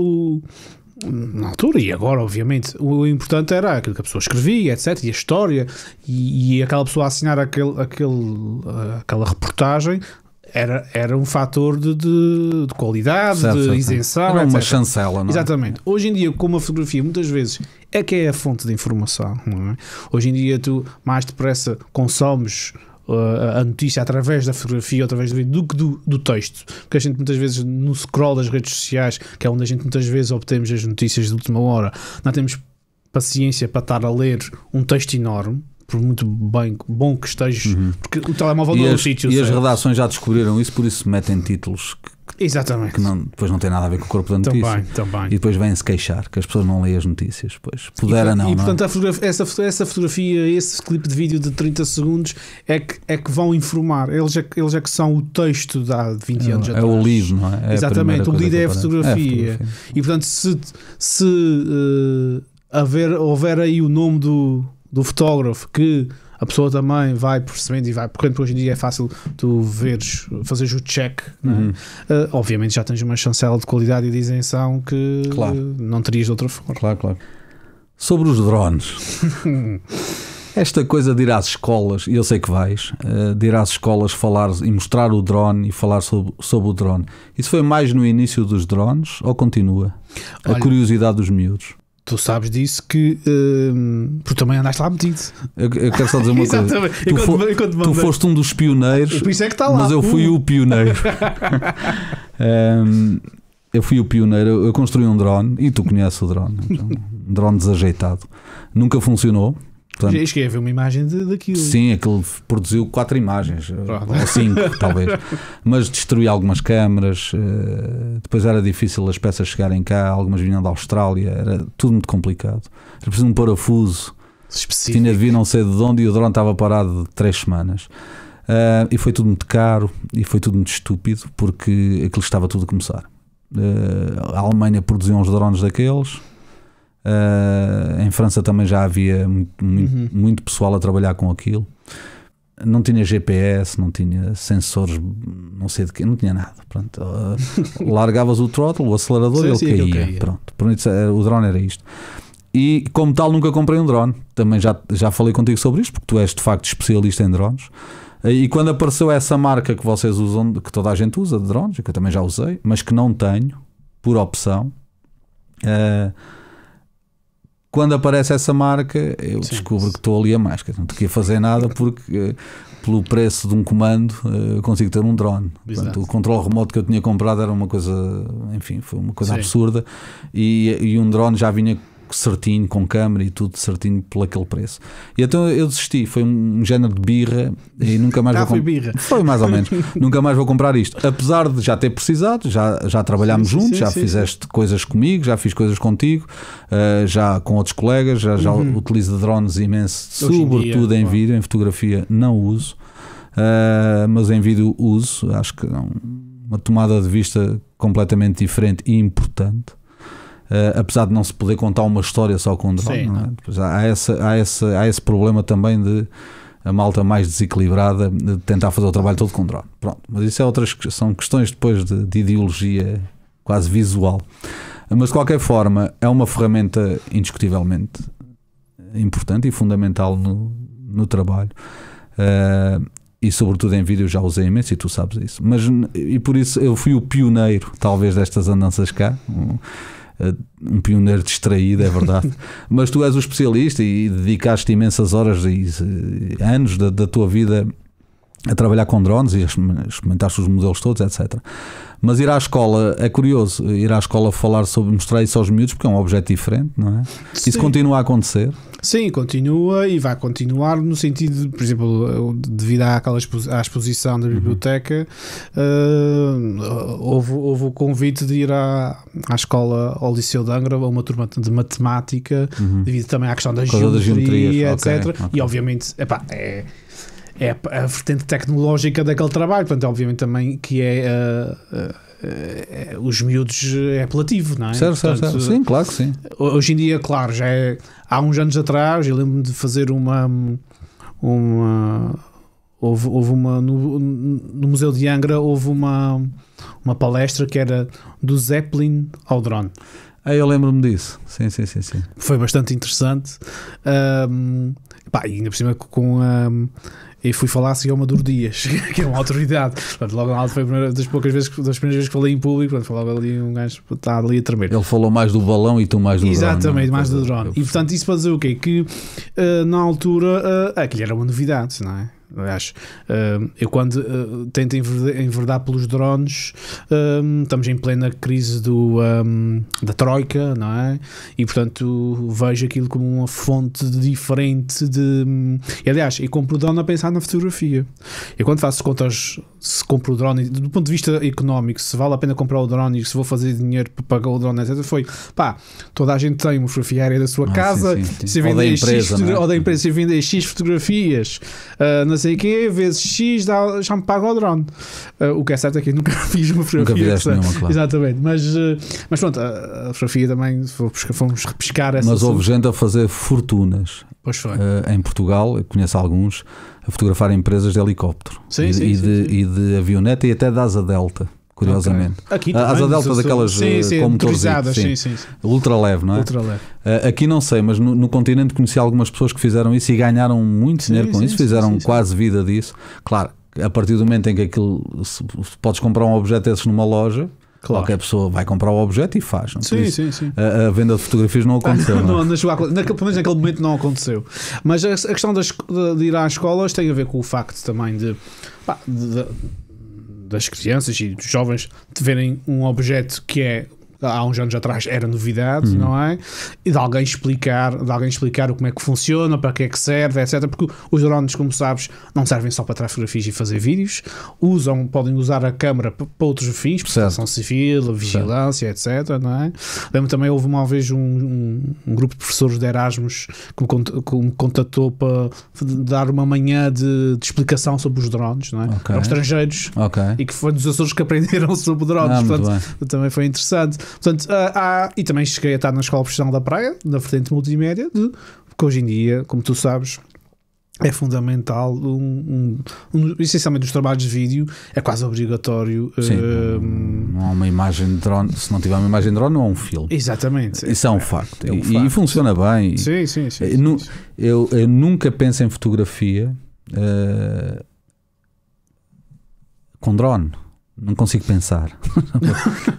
e agora, obviamente, o importante era aquilo que a pessoa escrevia, etc. E a história, e aquela pessoa assinar aquela reportagem era um fator de qualidade, de isenção. Era uma etc. chancela, não é? Exatamente. Hoje em dia, como a fotografia muitas vezes é a fonte de informação, não é? Hoje em dia tu mais depressa consomes a notícia através da fotografia, através do vídeo, do que do texto, porque a gente muitas vezes no scroll das redes sociais, que é onde a gente muitas vezes obtemos as notícias de última hora, não temos paciência para estar a ler um texto enorme, por muito bom que estejas, porque o telemóvel não é o sítio. E as redações já descobriram isso, por isso metem títulos exatamente, que depois não tem nada a ver com o corpo da notícia. Também. E depois vêm-se queixar que as pessoas não leem as notícias. Pois, pudera não. E portanto, não é? essa fotografia, esse clipe de vídeo de 30 segundos é que vão informar. Eles é que são o texto de há 20 anos atrás. É o lead, não é? Exatamente, o lead é a fotografia. E portanto, se houver aí o nome do fotógrafo, que a pessoa também vai percebendo e vai, porque hoje em dia é fácil tu fazeres o check, não é? Obviamente já tens uma chancela de qualidade e de isenção que não terias de outra forma. Claro. Sobre os drones, esta coisa de ir às escolas, e eu sei que vais, de ir às escolas falar e mostrar o drone e falar sobre o drone, isso foi mais no início dos drones ou continua? A curiosidade dos miúdos. Tu sabes disso que porque também andaste lá metido. Eu quero só dizer uma coisa. Tu foste um dos pioneiros, por isso é que está lá. mas eu fui o pioneiro. Eu fui o pioneiro. Eu construí um drone e tu conheces o drone. Um drone desajeitado. Nunca funcionou. Portanto, cheguei a ver uma imagem daquilo. Sim, aquilo produziu 4 imagens, ou 5 talvez, mas destruiu algumas câmaras. Depois era difícil as peças chegarem cá, algumas vinham da Austrália, era tudo muito complicado. Era preciso um parafuso específico, tinha de vir não sei de onde, e o drone estava parado de 3 semanas. E foi tudo muito caro e foi tudo muito estúpido, porque aquilo estava tudo a começar. A Alemanha produziu uns drones daqueles. Em França também já havia muito pessoal a trabalhar com aquilo. Não tinha GPS, não tinha sensores, não sei de quê, não tinha nada. Pronto, largavas o throttle, o acelerador, e ele caía. Pronto, o drone era isto. E como tal, nunca comprei um drone. Também já falei contigo sobre isto, porque tu és de facto especialista em drones. E quando apareceu essa marca que vocês usam, que toda a gente usa de drones, que eu também já usei, mas que não tenho por opção. Quando aparece essa marca, eu descubro que estou ali a mais. Não tenho que fazer nada, porque pelo preço de um comando eu consigo ter um drone. Portanto, o controle remoto que eu tinha comprado era uma coisa, enfim, foi uma coisa absurda. E um drone já vinha certinho, com câmera e tudo certinho por aquele preço. E então eu desisti. Foi um género de birra e nunca mais foi birra. Foi mais ou menos. Nunca mais vou comprar isto. Apesar de já ter precisado, já trabalhámos juntos, já fizeste coisas comigo, já fiz coisas contigo, já com outros colegas, já utilizo drones imenso, sobretudo em vídeo. Em fotografia não uso, mas em vídeo uso. Acho que é uma tomada de vista completamente diferente e importante. Apesar de não se poder contar uma história só com um drone, não é? Há esse problema também de a malta mais desequilibrada de tentar fazer o trabalho todo com drone. Pronto, mas isso são questões depois de ideologia quase visual. Mas de qualquer forma é uma ferramenta indiscutivelmente importante e fundamental no trabalho. E sobretudo em vídeo já usei imenso, e tu sabes isso. E por isso eu fui o pioneiro talvez destas andanças cá. Um pioneiro distraído, é verdade. Mas tu és o especialista e dedicaste imensas horas e anos da tua vida a trabalhar com drones e experimentaste os modelos todos, etc. Mas ir à escola é curioso, ir à escola falar sobre, mostrar isso aos miúdos, porque é um objeto diferente, não é? Sim. Isso continua a acontecer? Sim, continua e vai continuar no sentido de, por exemplo, devido à exposição da biblioteca, houve o convite de ir à escola, ao Liceu de Angra, a uma turma de matemática, devido também à questão da geometria, etc. Okay. E obviamente, é a vertente tecnológica daquele trabalho, portanto, obviamente também que os miúdos é apelativo, não é? Certo. Sim, claro que sim. Hoje em dia, claro, já há uns anos atrás, eu lembro-me de fazer houve uma no Museu de Angra, houve uma palestra que era do Zeppelin ao drone. Eu lembro-me disso, sim. Foi bastante interessante. E ainda por cima e fui falar assim a uma Maduro Dias, que é uma autoridade. Portanto, logo na alta foi das primeiras vezes que falei em público. Portanto, foi logo ali um gajo que está ali a tremer. Ele falou mais do balão e tu mais do drone. Exatamente, mais do drone. E portanto, isso para dizer o quê? Que na altura aquilo era uma novidade, não é? Aliás, eu quando tento enverdar pelos drones, estamos em plena crise da Troika, não é? E portanto vejo aquilo como uma fonte diferente e, aliás, eu compro o drone a pensar na fotografia. Eu quando faço contas, se compro o drone, do ponto de vista económico, se vale a pena comprar o drone e se vou fazer dinheiro para pagar o drone, etc. Foi, toda a gente tem uma fotografia aérea da sua casa, sim. Se ou da empresa, ou da empresa, se vender X fotografias, não sei o quê, vezes X já me paga o drone. O que é certo é que eu nunca fiz uma fotografia. Nunca fizeste nenhuma, claro. Exatamente, mas pronto, a fotografia também fomos repescar essa. Mas houve gente a fazer fortunas. Pois foi. Em Portugal, eu conheço alguns a fotografar empresas de helicóptero e de avioneta e até da asa delta. Curiosamente, okay. A asa delta daquelas com motorizadas, ultra leve, não é? Ultra leve. Aqui não sei, mas no continente conheci algumas pessoas que fizeram isso e ganharam muito dinheiro com isso, fizeram quase vida disso. Claro, a partir do momento em que aquilo, se podes comprar um objeto desses numa loja, qualquer pessoa vai comprar o objeto e faz. Não? Sim. A venda de fotografias não aconteceu. Pelo menos naquele momento não aconteceu. Mas a questão de ir às escolas tem a ver com o facto também das crianças e dos jovens de verem um objeto que há uns anos atrás era novidade, não é? E de alguém explicar como é que funciona, para que é que serve, etc. Porque os drones, como sabes, não servem só para tirar fotografias e fazer vídeos, podem usar a câmara para outros fins, proteção civil, vigilância, etc. Não é? Lembro também, houve uma vez um grupo de professores de Erasmus que me contatou para dar uma manhã de explicação sobre os drones, não é? Okay. Eram estrangeiros e que foi dos Açores que aprenderam sobre drones, portanto, também foi interessante. Portanto, e também cheguei a estar na Escola Profissional da Praia, na vertente multimédia, porque hoje em dia, como tu sabes, é fundamental, essencialmente os trabalhos de vídeo, é quase obrigatório. Não há uma imagem de drone, se não tiver uma imagem de drone, não há um filme. Exatamente. Isso é um facto. E funciona bem. Sim. Eu nunca penso em fotografia com drone. Não consigo pensar.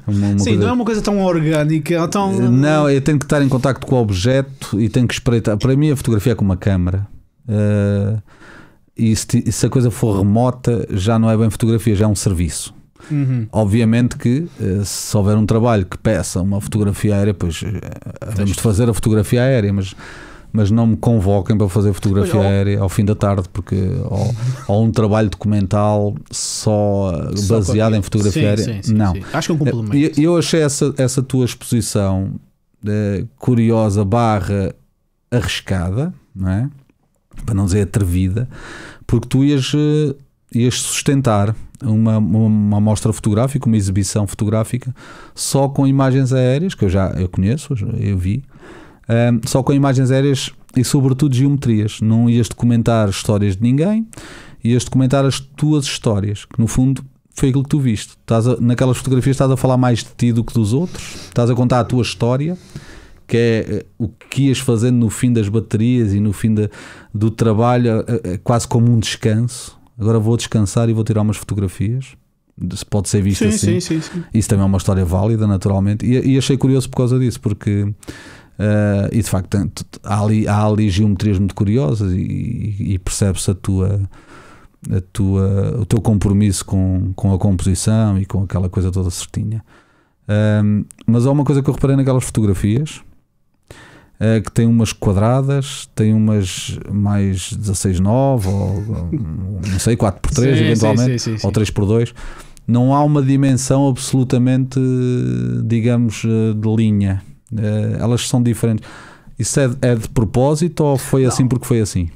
Não é uma coisa tão orgânica. Não, eu tenho que estar em contacto com o objeto e tenho que espreitar. Para mim, a fotografia é com uma câmara. E se a coisa for remota, já não é bem fotografia, já é um serviço. Obviamente que se houver um trabalho que peça uma fotografia aérea, pois temos de fazer a fotografia aérea, mas não me convoquem para fazer fotografia aérea ao fim da tarde, porque ou um trabalho documental só baseado em fotografia aérea. Não. Sim. Acho que é um complemento. Eu achei essa tua exposição curiosa / arriscada, não é? Para não dizer atrevida, porque tu ias sustentar uma amostra fotográfica, uma exibição fotográfica só com imagens aéreas, que eu conheço, eu vi. Só com imagens aéreas e sobretudo geometrias. Não ias documentar histórias de ninguém, ias documentar as tuas histórias, que no fundo foi aquilo que tu viste. Naquelas fotografias estás a falar mais de ti do que dos outros, estás a contar a tua história, que é o que ias fazendo no fim das baterias e no fim do trabalho, quase como um descanso. Agora vou descansar e vou tirar umas fotografias. Pode ser visto assim. Sim. Isso também é uma história válida, naturalmente, e achei curioso por causa disso, porque e de facto há ali geometrias muito curiosas e percebe-se o teu compromisso com a composição e com aquela coisa toda certinha. Mas há uma coisa que eu reparei naquelas fotografias, que tem umas quadradas, tem umas mais 16:9 ou não sei, 4x3 eventualmente, sim. ou 3x2. Não há uma dimensão absolutamente, digamos, de linha. Elas são diferentes. Isso é de propósito ou foi assim porque foi assim?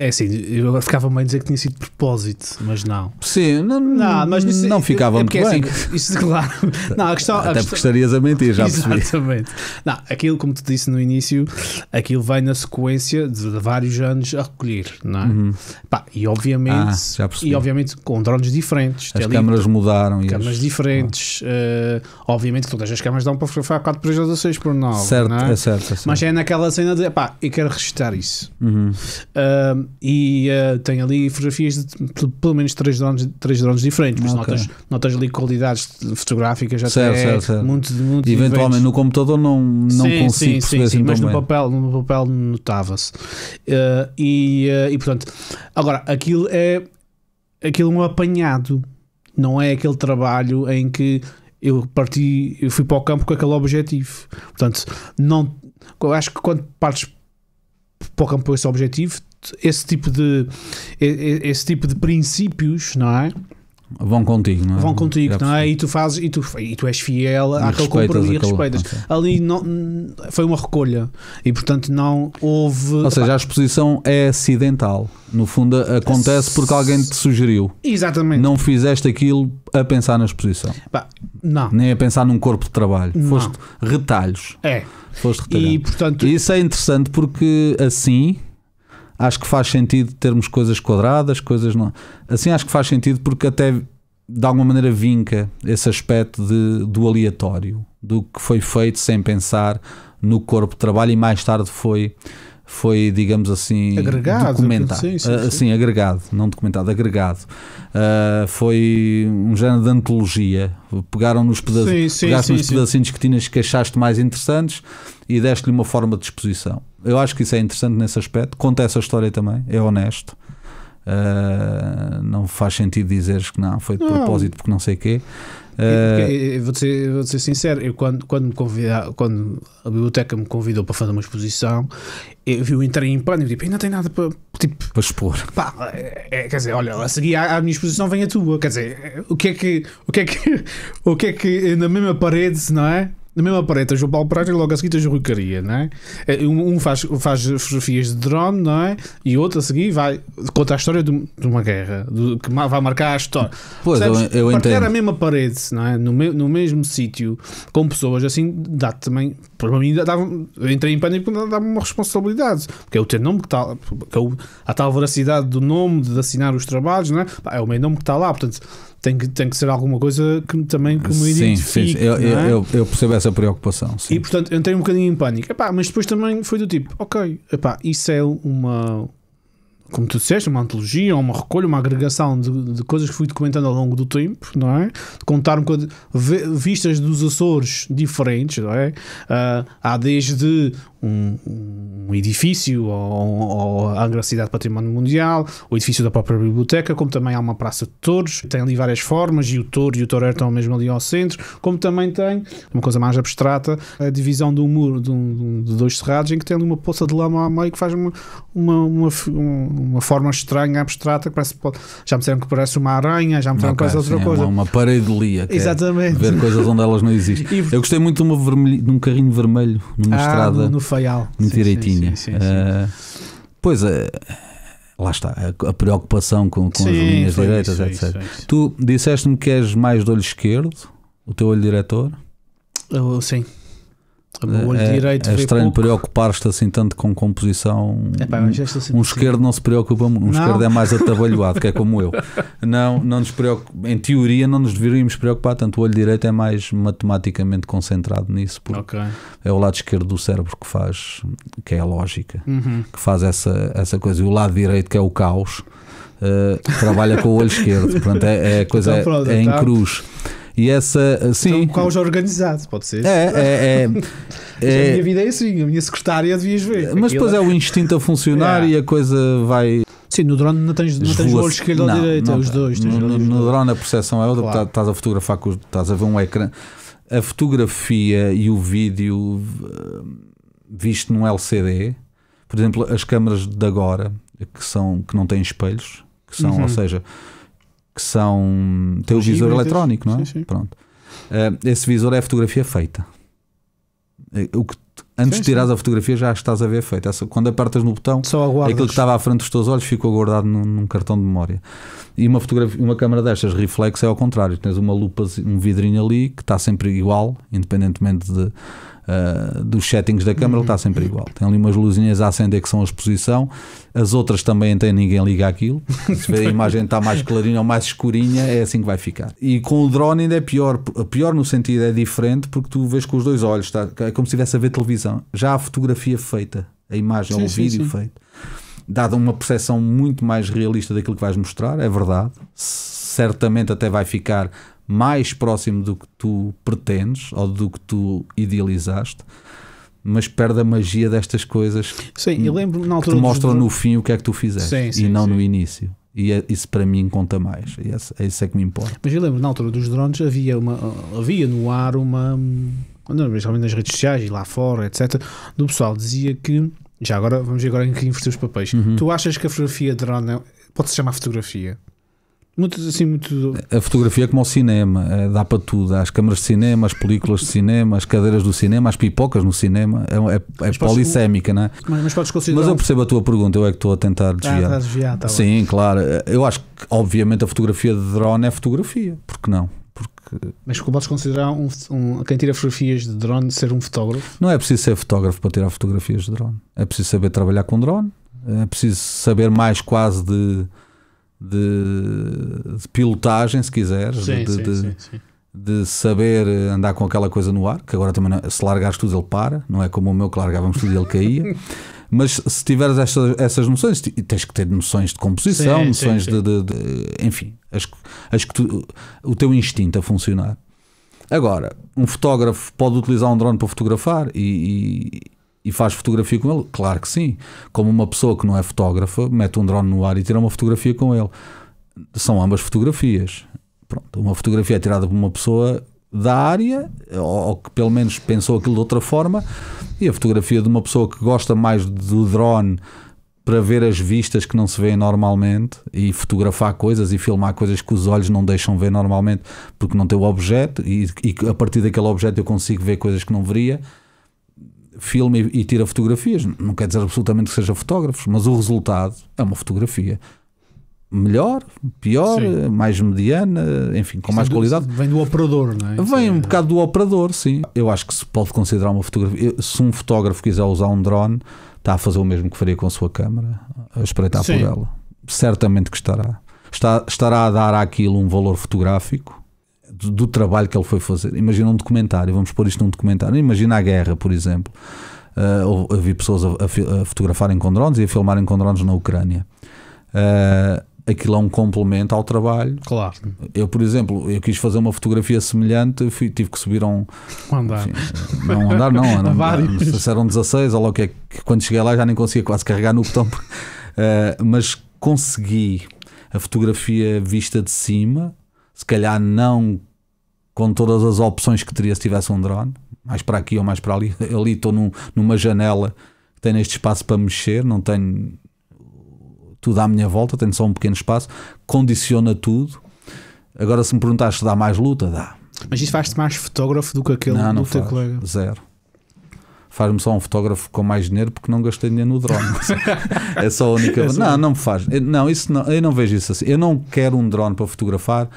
É assim, eu agora ficava meio a dizer que tinha sido de propósito, mas não. Sim, mas não ficava muito bem. Assim, isso, claro. Não, Até porque estarias a mentir, já percebi. Exatamente. Não, aquilo, como te disse no início, aquilo vem na sequência de vários anos a recolher, não é? E obviamente com drones diferentes. As câmaras mudaram. Câmaras diferentes. Obviamente que todas as câmaras dão para fotografar 4x2 ou 6x9. Certo, não é? É certo. Mas é naquela cena de, eu quero registrar isso. tem ali fotografias de pelo menos 3 drones diferentes, por isso notas ali qualidades fotográficas certo. Muito eventualmente diferentes. no computador não consigo perceber assim mas tão no bem. papel notava-se. E portanto, agora aquilo é um apanhado, não é aquele trabalho em que eu fui para o campo com aquele objetivo. Portanto, eu acho que quando partes para o campo com esse objetivo, esse tipo de princípios, não é? Vão contigo, não é? Vão contigo, não é? E tu fazes, e tu és fiel àquele compromisso e respeitas. Ali não, foi uma recolha e portanto não houve. Ou seja, a exposição é acidental. No fundo, acontece porque alguém te sugeriu. Exatamente. Não fizeste aquilo a pensar na exposição. Não. Nem a pensar num corpo de trabalho. Não. Foste retalhos. Foste retalhado. E portanto. E isso é interessante porque assim. Acho que faz sentido termos coisas quadradas, coisas não. Assim acho que faz sentido porque até de alguma maneira vinca esse aspecto do aleatório, do que foi feito sem pensar no corpo de trabalho e mais tarde foi digamos assim, agregado, documentado. Sim, agregado, não documentado, agregado. Foi um género de antologia. Pegaram nos pedacinhos que tinhas que achaste mais interessantes e deste-lhe uma forma de exposição. Eu acho que isso é interessante nesse aspecto. Conta essa história também, é honesto. Não faz sentido dizeres que não, foi de propósito porque não sei o quê. Vou ser sincero, eu quando a biblioteca me convidou para fazer uma exposição, eu entrei em pânico, tipo, ainda tem nada para expor. Quer dizer, olha, a seguir à minha exposição vem a tua, quer dizer, o que é que na mesma parede, não é? Na mesma parede tens o Paulo Pereira e logo a seguir tens o Rui Caria, não é? Um faz fotografias de drone, não é? E outro a seguir conta a história de uma guerra que vai marcar a história. Pois, eu entendo. Partilhar a mesma parede, não é? No mesmo sítio com pessoas assim dá-te também, para mim eu entrei em pânico porque dá-me uma responsabilidade, porque é o teu nome que está, a tal veracidade do nome de assinar os trabalhos, não é? É o meu nome que está lá, portanto tem que ser alguma coisa que me identifique. Sim. Eu percebo essa preocupação. Sim. E portanto entrei um bocadinho em pânico. Mas depois também foi do tipo, ok, isso é uma, como tu disseste, uma antologia, uma recolha, uma agregação de coisas que fui documentando ao longo do tempo, não é? Contar um bocadinho, vistas dos Açores diferentes, não é? Há desde um edifício ou a Angra-Cidade de Património Mundial, o edifício da própria biblioteca, como também há uma praça de touros, tem ali várias formas, e o touro e o toureiro estão mesmo ali ao centro, como também tem uma coisa mais abstrata, a divisão de um muro de dois cerrados, em que tem ali uma poça de lama ao meio que faz uma forma estranha, abstrata, que parece, já me disseram que parece uma aranha, já me disseram que parece outra coisa. Uma pareidolia, exatamente. Ver coisas onde elas não existem. Eu gostei muito de um carrinho vermelho numa estrada. No Faial. Muito direitinha. Sim. Pois lá está, a preocupação com as linhas direitas, isso, etc. Isso. Tu disseste-me que és mais do olho esquerdo, o teu olho diretor? Sim. O olho direito é estranho preocupar-te assim tanto com composição. Um esquerdo não se preocupa muito. Um esquerdo é mais atabalhoado, que é como eu. Não nos preocupa, em teoria não nos deveríamos preocupar tanto. O olho direito é mais matematicamente concentrado nisso, porque é o lado esquerdo do cérebro que é a lógica, que faz essa coisa. E o lado direito, que é o caos, trabalha com o olho esquerdo. Portanto, a coisa é em cruz. E essa, sim. Um caos organizado, pode ser. A minha vida é assim, a minha secretária devias ver. Mas depois é o instinto a funcionar e a coisa vai. Sim, no drone não tens o olho esquerdo ou direito, os dois. No drone a percepção é outra, claro. Estás a fotografar, estás a ver um ecrã. A fotografia e o vídeo visto num LCD, por exemplo, as câmaras de agora que não têm espelhos, ou seja, tem o visor eletrónico, não é? Sim. Pronto. Esse visor é a fotografia feita. Antes de tirares a fotografia já estás a ver feita. Quando apertas no botão, aquilo que estava à frente dos teus olhos ficou guardado num cartão de memória. E uma câmara destas reflexo é ao contrário. Tens uma lupa, um vidrinho ali que está sempre igual, independentemente dos settings da câmara, ele está sempre igual. Tem ali umas luzinhas a acender que são a exposição. As outras também tem, ninguém liga aquilo. Se a imagem está mais clarinha ou mais escurinha, é assim que vai ficar. E com o drone ainda é pior. Pior no sentido é diferente, porque tu vês com os dois olhos, é como se estivesse a ver televisão. Já há fotografia feita, a imagem ou o vídeo feito. dá uma percepção muito mais realista daquilo que vais mostrar, é verdade. Certamente até vai ficar mais próximo do que tu pretendes ou do que tu idealizaste, mas perde a magia destas coisas. Sim, eu lembro na altura que te mostram no fim o que é que tu fizeste, sim, e não no início. E isso para mim conta mais. É isso que me importa. Mas eu lembro na altura dos drones havia no ar uma, principalmente nas redes sociais e lá fora, etc. Do pessoal dizia que, já agora vamos ver agora em que inverter os papéis. Tu achas que a fotografia de drone pode-se chamar fotografia? Muito. A fotografia é como o cinema, dá para tudo. Há as câmaras de cinema, as películas de cinema, as cadeiras do cinema, as pipocas no cinema. É polissémica, não é? Mas podes considerar. Mas eu percebo a tua pergunta, eu é que estou a tentar desviar. Tá sim, claro. Eu acho que, obviamente, a fotografia de drone é fotografia. Por que não? Mas podes considerar quem tira fotografias de drone ser um fotógrafo? Não é preciso ser fotógrafo para tirar fotografias de drone. É preciso saber trabalhar com drone. É preciso saber mais quase de pilotagem, se quiseres, de saber andar com aquela coisa no ar, que agora também se largares tudo ele para, não é como o meu que largávamos tudo e ele caía. Mas se tiveres essas noções, tens que ter noções de composição, noções de enfim, acho que o teu instinto a funcionar. Agora, um fotógrafo pode utilizar um drone para fotografar e faz fotografia com ele? Claro que sim. Como uma pessoa que não é fotógrafa mete um drone no ar e tira uma fotografia com ele. São ambas fotografias. Pronto, uma fotografia é tirada por uma pessoa da área, ou que pelo menos pensou aquilo de outra forma, e a fotografia de uma pessoa que gosta mais do drone para ver as vistas que não se vêem normalmente e fotografar coisas e filmar coisas que os olhos não deixam ver normalmente porque não tem o objeto, e a partir daquele objeto eu consigo ver coisas que não veria. Filma e tira fotografias. Não quer dizer absolutamente que seja fotógrafo, mas o resultado é uma fotografia melhor, pior, mais mediana, enfim, com mais qualidade. Vem do operador, não é? Vem um bocado do operador, sim. Eu acho que se pode considerar uma fotografia. Se um fotógrafo quiser usar um drone, está a fazer o mesmo que faria com a sua câmara, a espreitar por ela. Certamente que estará a dar àquilo um valor fotográfico do trabalho que ele foi fazer. Imagina um documentário, vamos pôr isto num documentário. Imagina a guerra, por exemplo. Havia pessoas a fotografarem com drones e a filmarem com drones na Ucrânia. Aquilo é um complemento ao trabalho. Claro. Eu, por exemplo, eu quis fazer uma fotografia semelhante, tive que subir a um andar. Enfim, não andar, não se eram 16, ou lá o que é, que quando cheguei lá já nem conseguia quase carregar no botão. Mas consegui a fotografia vista de cima, se calhar não com todas as opções que teria se tivesse um drone, mais para aqui ou mais para ali. Ali estou numa janela que tem este espaço para mexer, não tenho tudo à minha volta, tenho só um pequeno espaço, condiciona tudo. Agora, se me perguntaste se dá mais luta, dá. Mas isso faz-te mais fotógrafo do que aquele do teu colega? Zero. Faz-me só um fotógrafo com mais dinheiro porque não gastei dinheiro no drone. É só a única. Não me faz. Isso não, eu não vejo isso assim. Eu não quero um drone para fotografar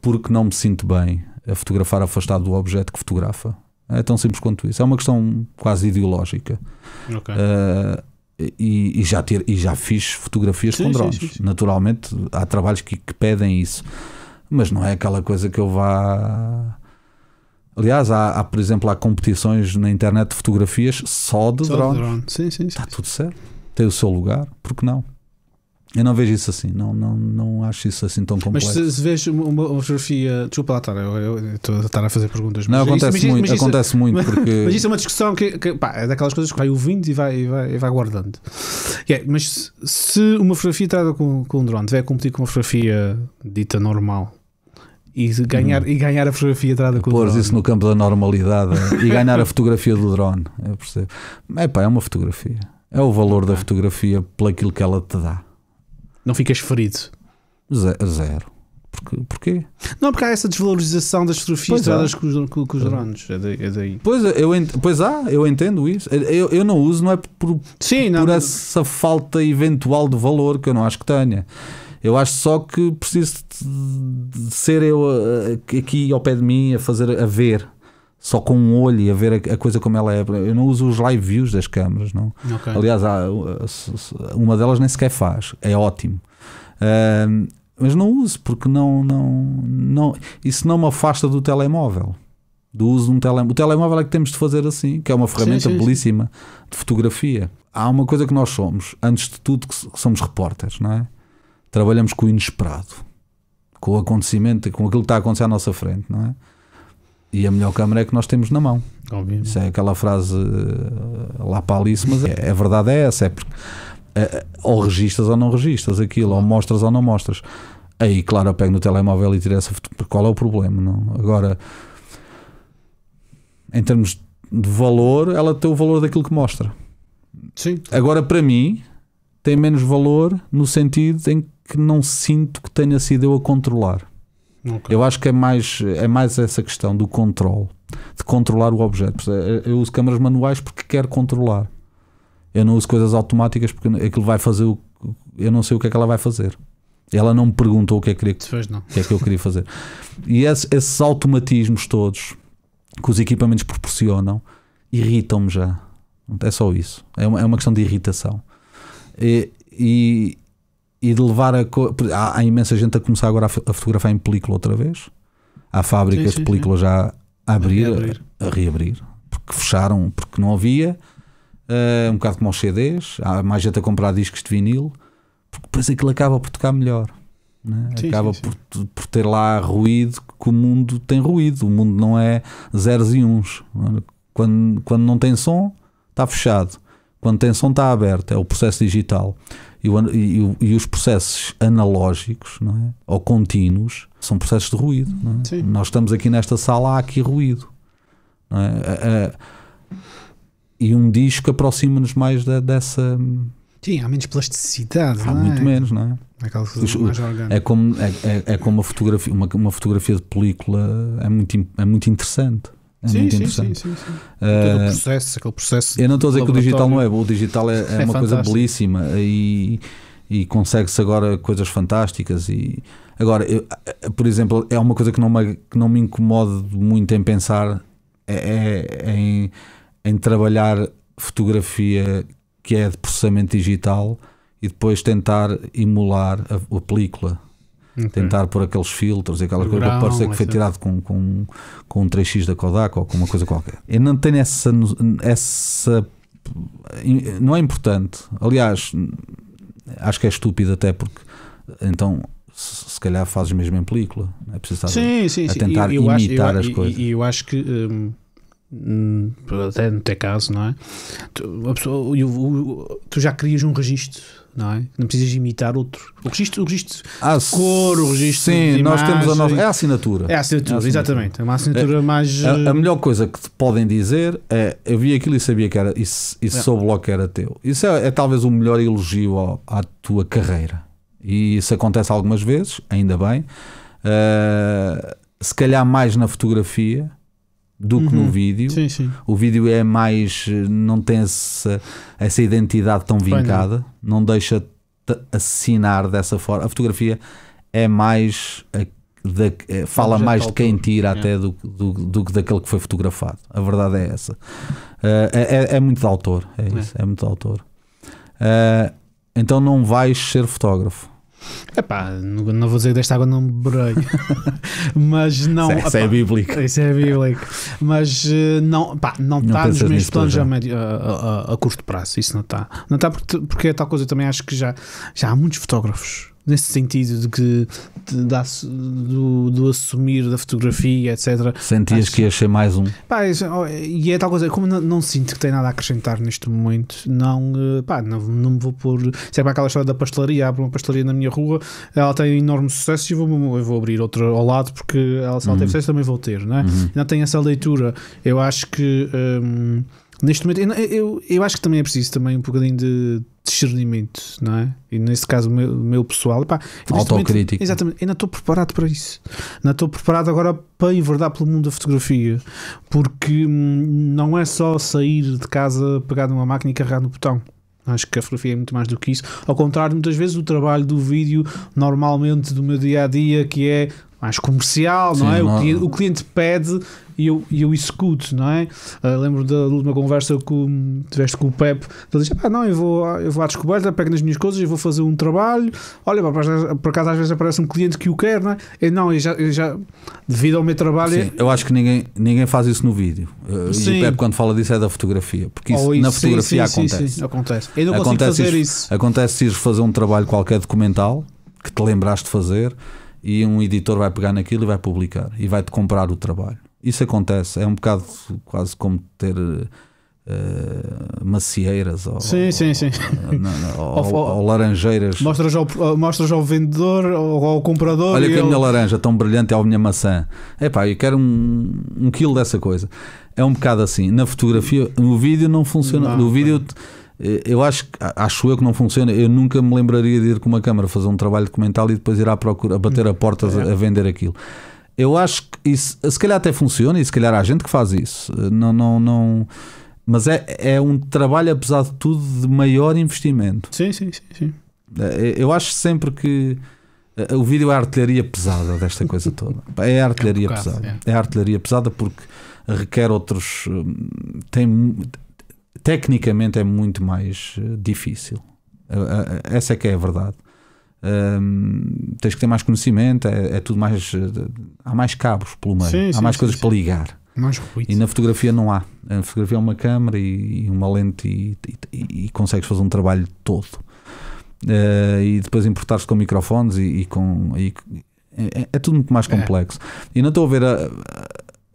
porque não me sinto bem a fotografar afastado do objeto que fotografa. É tão simples quanto isso. É uma questão quase ideológica. Okay. E já fiz fotografias com drones. Sim. Naturalmente há trabalhos que pedem isso, mas não é aquela coisa que eu vá. Aliás, por exemplo, há competições na internet de fotografias só de drones. Sim. Está tudo certo, tem o seu lugar, porque não? Eu não vejo isso assim, não acho isso assim tão complexo. Mas se vês uma fotografia, desculpa lá, eu estou a estar a fazer perguntas. Não, acontece muito porque... Mas isso é uma discussão que é daquelas coisas que vai ouvindo e vai guardando. Mas se uma fotografia tirada com um drone tiver a competir com uma fotografia dita normal e ganhar a fotografia tirada com o drone, pôr isso no campo da normalidade e ganhar a fotografia do drone, eu percebo. É uma fotografia, é o valor da fotografia pelaquilo que ela te dá. Não ficas ferido? Zero. Porquê? Não, porque há essa desvalorização das fotografias tiradas com os drones. É daí. Eu entendo isso. Eu não uso, não é por essa falta eventual de valor que eu não acho que tenha. Eu acho só que preciso de ser eu aqui ao pé de mim a ver. Só com um olho e a ver a coisa como ela é. Eu não uso os live views das câmaras, não. Okay. Aliás, uma delas nem sequer faz. É ótimo. Mas não uso porque não, isso não me afasta do telemóvel. Do uso de um telemóvel. O telemóvel é que temos de fazer assim, que é uma ferramenta belíssima de fotografia. há uma coisa que nós somos, antes de tudo, que somos repórteres, não é? Trabalhamos com o inesperado, com o acontecimento, com aquilo que está a acontecer à nossa frente, não é? E a melhor câmara é que nós temos na mão. Obviamente. Isso é aquela frase lá para Alice, mas a verdade é essa, é porque ou registras ou não registras aquilo, ou mostras ou não mostras. Aí, claro, eu pego no telemóvel e tiro essa fotografia. Qual é o problema? Não? Agora, em termos de valor, ela tem o valor daquilo que mostra. Sim. Agora, para mim, tem menos valor no sentido em que não sinto que tenha sido eu a controlar. Okay. Eu acho que é mais essa questão do controle, de controlar o objeto. Eu uso câmaras manuais porque quero controlar. Eu não uso coisas automáticas porque aquilo vai fazer eu não sei o que é que ela vai fazer. Ela não me perguntou o que é que eu queria fazer. E esses automatismos todos que os equipamentos proporcionam irritam-me já. É só isso. É uma questão de irritação. E de levar há imensa gente a começar agora a fotografar em película outra vez. Há fábricas de película já a reabrir, porque fecharam, porque não havia. Um bocado como aos CDs. Há mais gente a comprar discos de vinil, porque depois aquilo acaba por tocar melhor, né? Acaba por ter lá ruído, que o mundo tem ruído. O mundo não é zeros e uns. Quando não tem som, está fechado. Quando tem som, está aberto. É o processo digital. E os processos analógicos, não é? Ou contínuos, são processos de ruído, não é? Nós estamos aqui nesta sala, há aqui ruído, não é? E um disco aproxima-nos mais dessa. Sim, há menos plasticidade. Há muito menos, não é? É como uma fotografia de película, é muito interessante. Sim. Todo aquele processo. Eu não estou a dizer que o digital não é bom, o digital é uma coisa belíssima e consegue-se agora coisas fantásticas. E agora, por exemplo, é uma coisa que não me incomoda muito em pensar em trabalhar fotografia que é de processamento digital e depois tentar emular a película. Okay. Tentar pôr aqueles filtros e aquela coisa que parece que foi tirado com um 3x da Kodak ou com uma coisa qualquer. Eu não tenho essa não é importante. Aliás, acho que é estúpido, até porque então se calhar fazes mesmo em película. É preciso estar a tentar imitar as coisas. E eu acho que até no teu caso, não é? Tu já crias um registro, não é? Não precisas imitar outro. O registro de cor, o registro sim, de nós imagem, temos a nossa. É a assinatura. Exatamente. É uma assinatura mais. A melhor coisa que te podem dizer é: eu vi aquilo e sabia que era. Isso soube logo que era teu. Isso é talvez o melhor elogio à tua carreira. E isso acontece algumas vezes, ainda bem. Se calhar mais na fotografia do que no vídeo. Sim. O vídeo é mais, não tem essa identidade tão vincada, não deixa assinar dessa forma. A fotografia é mais fala mais de quem tira até do que daquele que foi fotografado. A verdade é essa. É muito de autor, é muito de autor. Então não vais ser fotógrafo. Epá, não vou dizer que desta água não beberei. Mas não. Isso é bíblico. Isso é bíblico. Mas não está nos meus planos a curto prazo. Isso não está. Não está porque é tal coisa. Eu também acho que já há muitos fotógrafos nesse sentido de que do assumir da fotografia, etc. Sentias que ia ser mais um? E é tal coisa, como não sinto que tem nada a acrescentar neste momento, não me vou pôr. Se é para aquela história da pastelaria, abro uma pastelaria na minha rua, ela tem enorme sucesso e eu vou abrir outra ao lado, porque ela, se ela teve sucesso, também vou ter, não é? Não tem essa leitura. Eu acho que neste momento eu acho que também é preciso também um bocadinho de discernimento, não é? E nesse caso o meu pessoal, autocrítico. Exatamente, ainda estou preparado para isso. Não estou preparado agora para enverdar pelo mundo da fotografia, porque não é só sair de casa, pegar numa máquina e carregar no botão. Acho que a fotografia é muito mais do que isso. Ao contrário, muitas vezes o trabalho do vídeo, normalmente do meu dia a dia, que é mais comercial, não é? O cliente pede e eu executo, não é? Lembro da última conversa que tiveste com o Pepe, ele disse, não, eu vou à descoberta, pego nas minhas coisas e vou fazer um trabalho, olha, por acaso às vezes aparece um cliente que o quer, não é? Eu já devido ao meu trabalho... Sim, eu acho que ninguém faz isso no vídeo. E o Pepe quando fala disso é da fotografia, porque isso, na fotografia acontece. Sim, acontece. Eu não consigo fazer isso. Acontece se ires fazer um trabalho qualquer documental, que te lembraste de fazer, e um editor vai pegar naquilo e vai publicar e vai-te comprar o trabalho. Isso acontece, é um bocado quase como ter macieiras ou laranjeiras. Mostras ao vendedor ou ao comprador. Olha que a minha laranja tão brilhante é a minha maçã. Epá, eu quero um quilo dessa coisa. É um bocado assim. Na fotografia, no vídeo não funciona. No vídeo... Eu acho eu que não funciona. Eu nunca me lembraria de ir com uma câmara fazer um trabalho documental e depois ir à procura, a bater a portas a vender aquilo. Eu acho que isso se calhar até funciona e se calhar há gente que faz isso. Não, mas é um trabalho, apesar de tudo, de maior investimento. Sim. Eu acho sempre que o vídeo é a artilharia pesada desta coisa toda. É a artilharia pesada. É a artilharia pesada porque requer outros. Tecnicamente é muito mais difícil. Essa é que é a verdade. Tens que ter mais conhecimento, é tudo mais. Há mais cabos pelo meio, há mais coisas para ligar. E na fotografia não há. A fotografia é uma câmera e uma lente e consegues fazer um trabalho todo. E depois importar-se com microfones é tudo muito mais complexo. E não estou a ver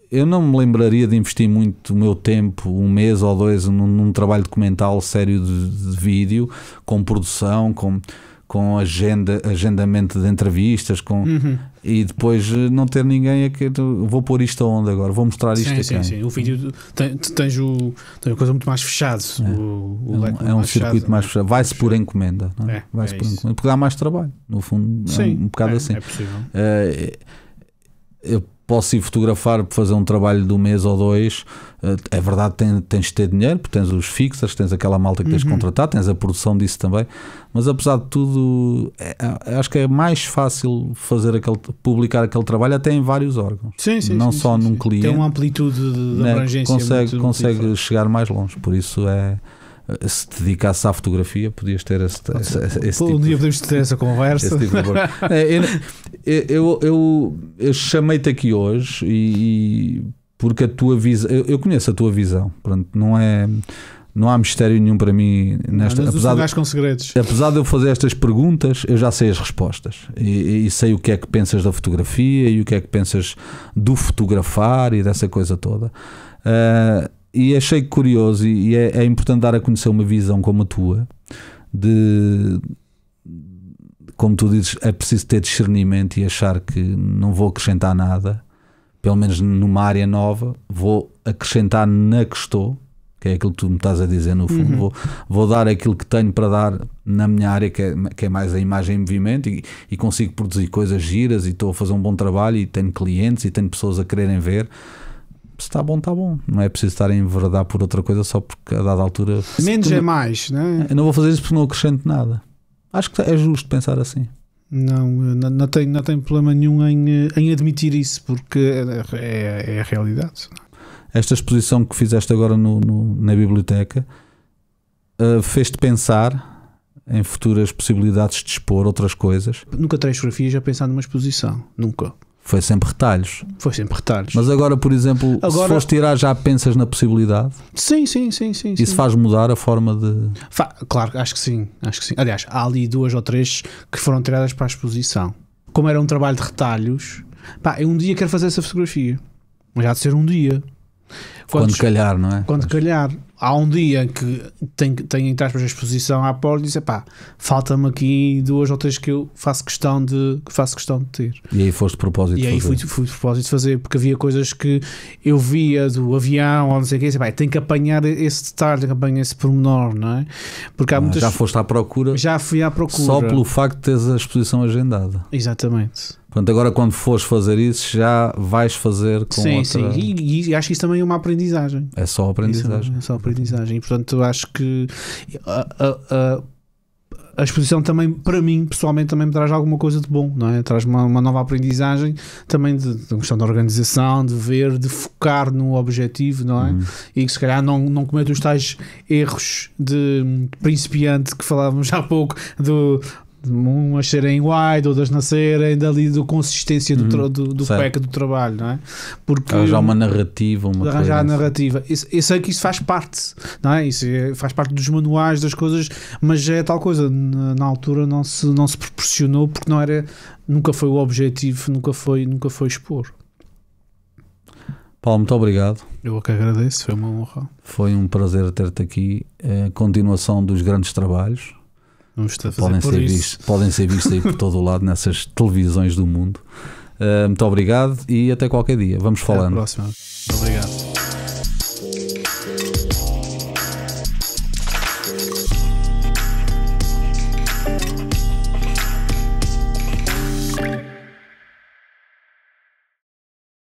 eu não me lembraria de investir muito o meu tempo, um mês ou dois, num trabalho documental sério de vídeo, com produção, com agendamento de entrevistas, e depois não ter ninguém vou pôr isto aonde agora, vou mostrar isto aqui. Sim. O vídeo tens uma coisa muito mais fechada. É um circuito mais fechado. Vai-se por encomenda, não é? Vai-se por encomenda, porque dá mais trabalho, no fundo. Um bocado assim. É possível. Eu posso ir fotografar para fazer um trabalho de um mês ou dois. É verdade, tens de ter dinheiro, porque tens os fixers, tens aquela malta que tens de contratar, tens a produção disso também, mas apesar de tudo acho que é mais fácil publicar aquele trabalho até em vários órgãos, não só num cliente. Tem uma amplitude de abrangência, consegue chegar mais longe, por isso se te dedicasse à fotografia podias ter esse tipo. Dia podemos ter essa conversa. Tipo eu chamei-te aqui hoje porque a tua visão, eu conheço a tua visão, pronto, não há mistério nenhum para mim nesta. Apesar de eu fazer estas perguntas, eu já sei as respostas e sei o que é que pensas da fotografia e o que é que pensas do fotografar e dessa coisa toda. E achei curioso e é importante dar a conhecer uma visão como a tua, como tu dizes, é preciso ter discernimento e achar que não vou acrescentar nada, pelo menos numa área nova, vou acrescentar na que estou, que é aquilo que tu me estás a dizer no fundo, vou dar aquilo que tenho para dar na minha área, que é mais a imagem em movimento, e consigo produzir coisas giras e estou a fazer um bom trabalho e tenho clientes e tenho pessoas a quererem ver. Se está bom, está bom. Não é preciso estar a enverdar por outra coisa só porque a dada altura... Menos é mais, não é? Eu não vou fazer isso porque não acrescento nada. Acho que é justo pensar assim. Não tenho problema nenhum em admitir isso, porque é a realidade. Esta exposição que fizeste agora na biblioteca fez-te pensar em futuras possibilidades de expor outras coisas? Nunca tirei fotografias já pensar numa exposição. Nunca. Foi sempre retalhos. Mas agora, por exemplo, se fores tirar, já pensas na possibilidade? Sim. Isso faz mudar a forma de... Claro, acho que sim. Aliás, há ali 2 ou 3 que foram tiradas para a exposição. Como era um trabalho de retalhos, eu um dia quero fazer essa fotografia. Mas já há de ser um dia. Quando calhar, não é? Quando calhar. Há um dia que tem entre aspas a exposição à porta e diz, falta-me aqui 2 ou 3 que eu faço questão de ter. E aí foste de propósito de fazer. E aí fui de propósito de fazer, porque havia coisas que eu via do avião ou não sei o que, tenho que apanhar esse detalhe, tenho que apanhar esse pormenor, não é? Porque há muitas... Já foste à procura? Já fui à procura. Só pelo facto de teres a exposição agendada. Exatamente. Portanto, agora quando fores fazer isso, já vais fazer com outra... Sim. E acho que isso também é uma aprendizagem. É só aprendizagem. E portanto eu acho que a exposição também, para mim, pessoalmente, também me traz alguma coisa de bom, não é? Traz uma nova aprendizagem também de questão da organização, de ver, de focar no objetivo, não é? E que se calhar não cometo os tais erros de principiante que falávamos há pouco, umas serem wide, outras nascerem dali da consistência do pack do trabalho, não é? Porque arranjar uma narrativa, arranjar a narrativa. Eu sei que isso faz parte, não é? Isso faz parte dos manuais das coisas, mas é tal coisa, na altura não se proporcionou porque nunca foi o objetivo, nunca foi expor. Paulo, muito obrigado. Eu que agradeço, foi uma honra. Foi um prazer ter-te aqui. Continuação dos grandes trabalhos. Podem ser vistos aí por todo o lado nessas televisões do mundo. Muito obrigado e até qualquer dia. Vamos falando. Até a próxima. Obrigado.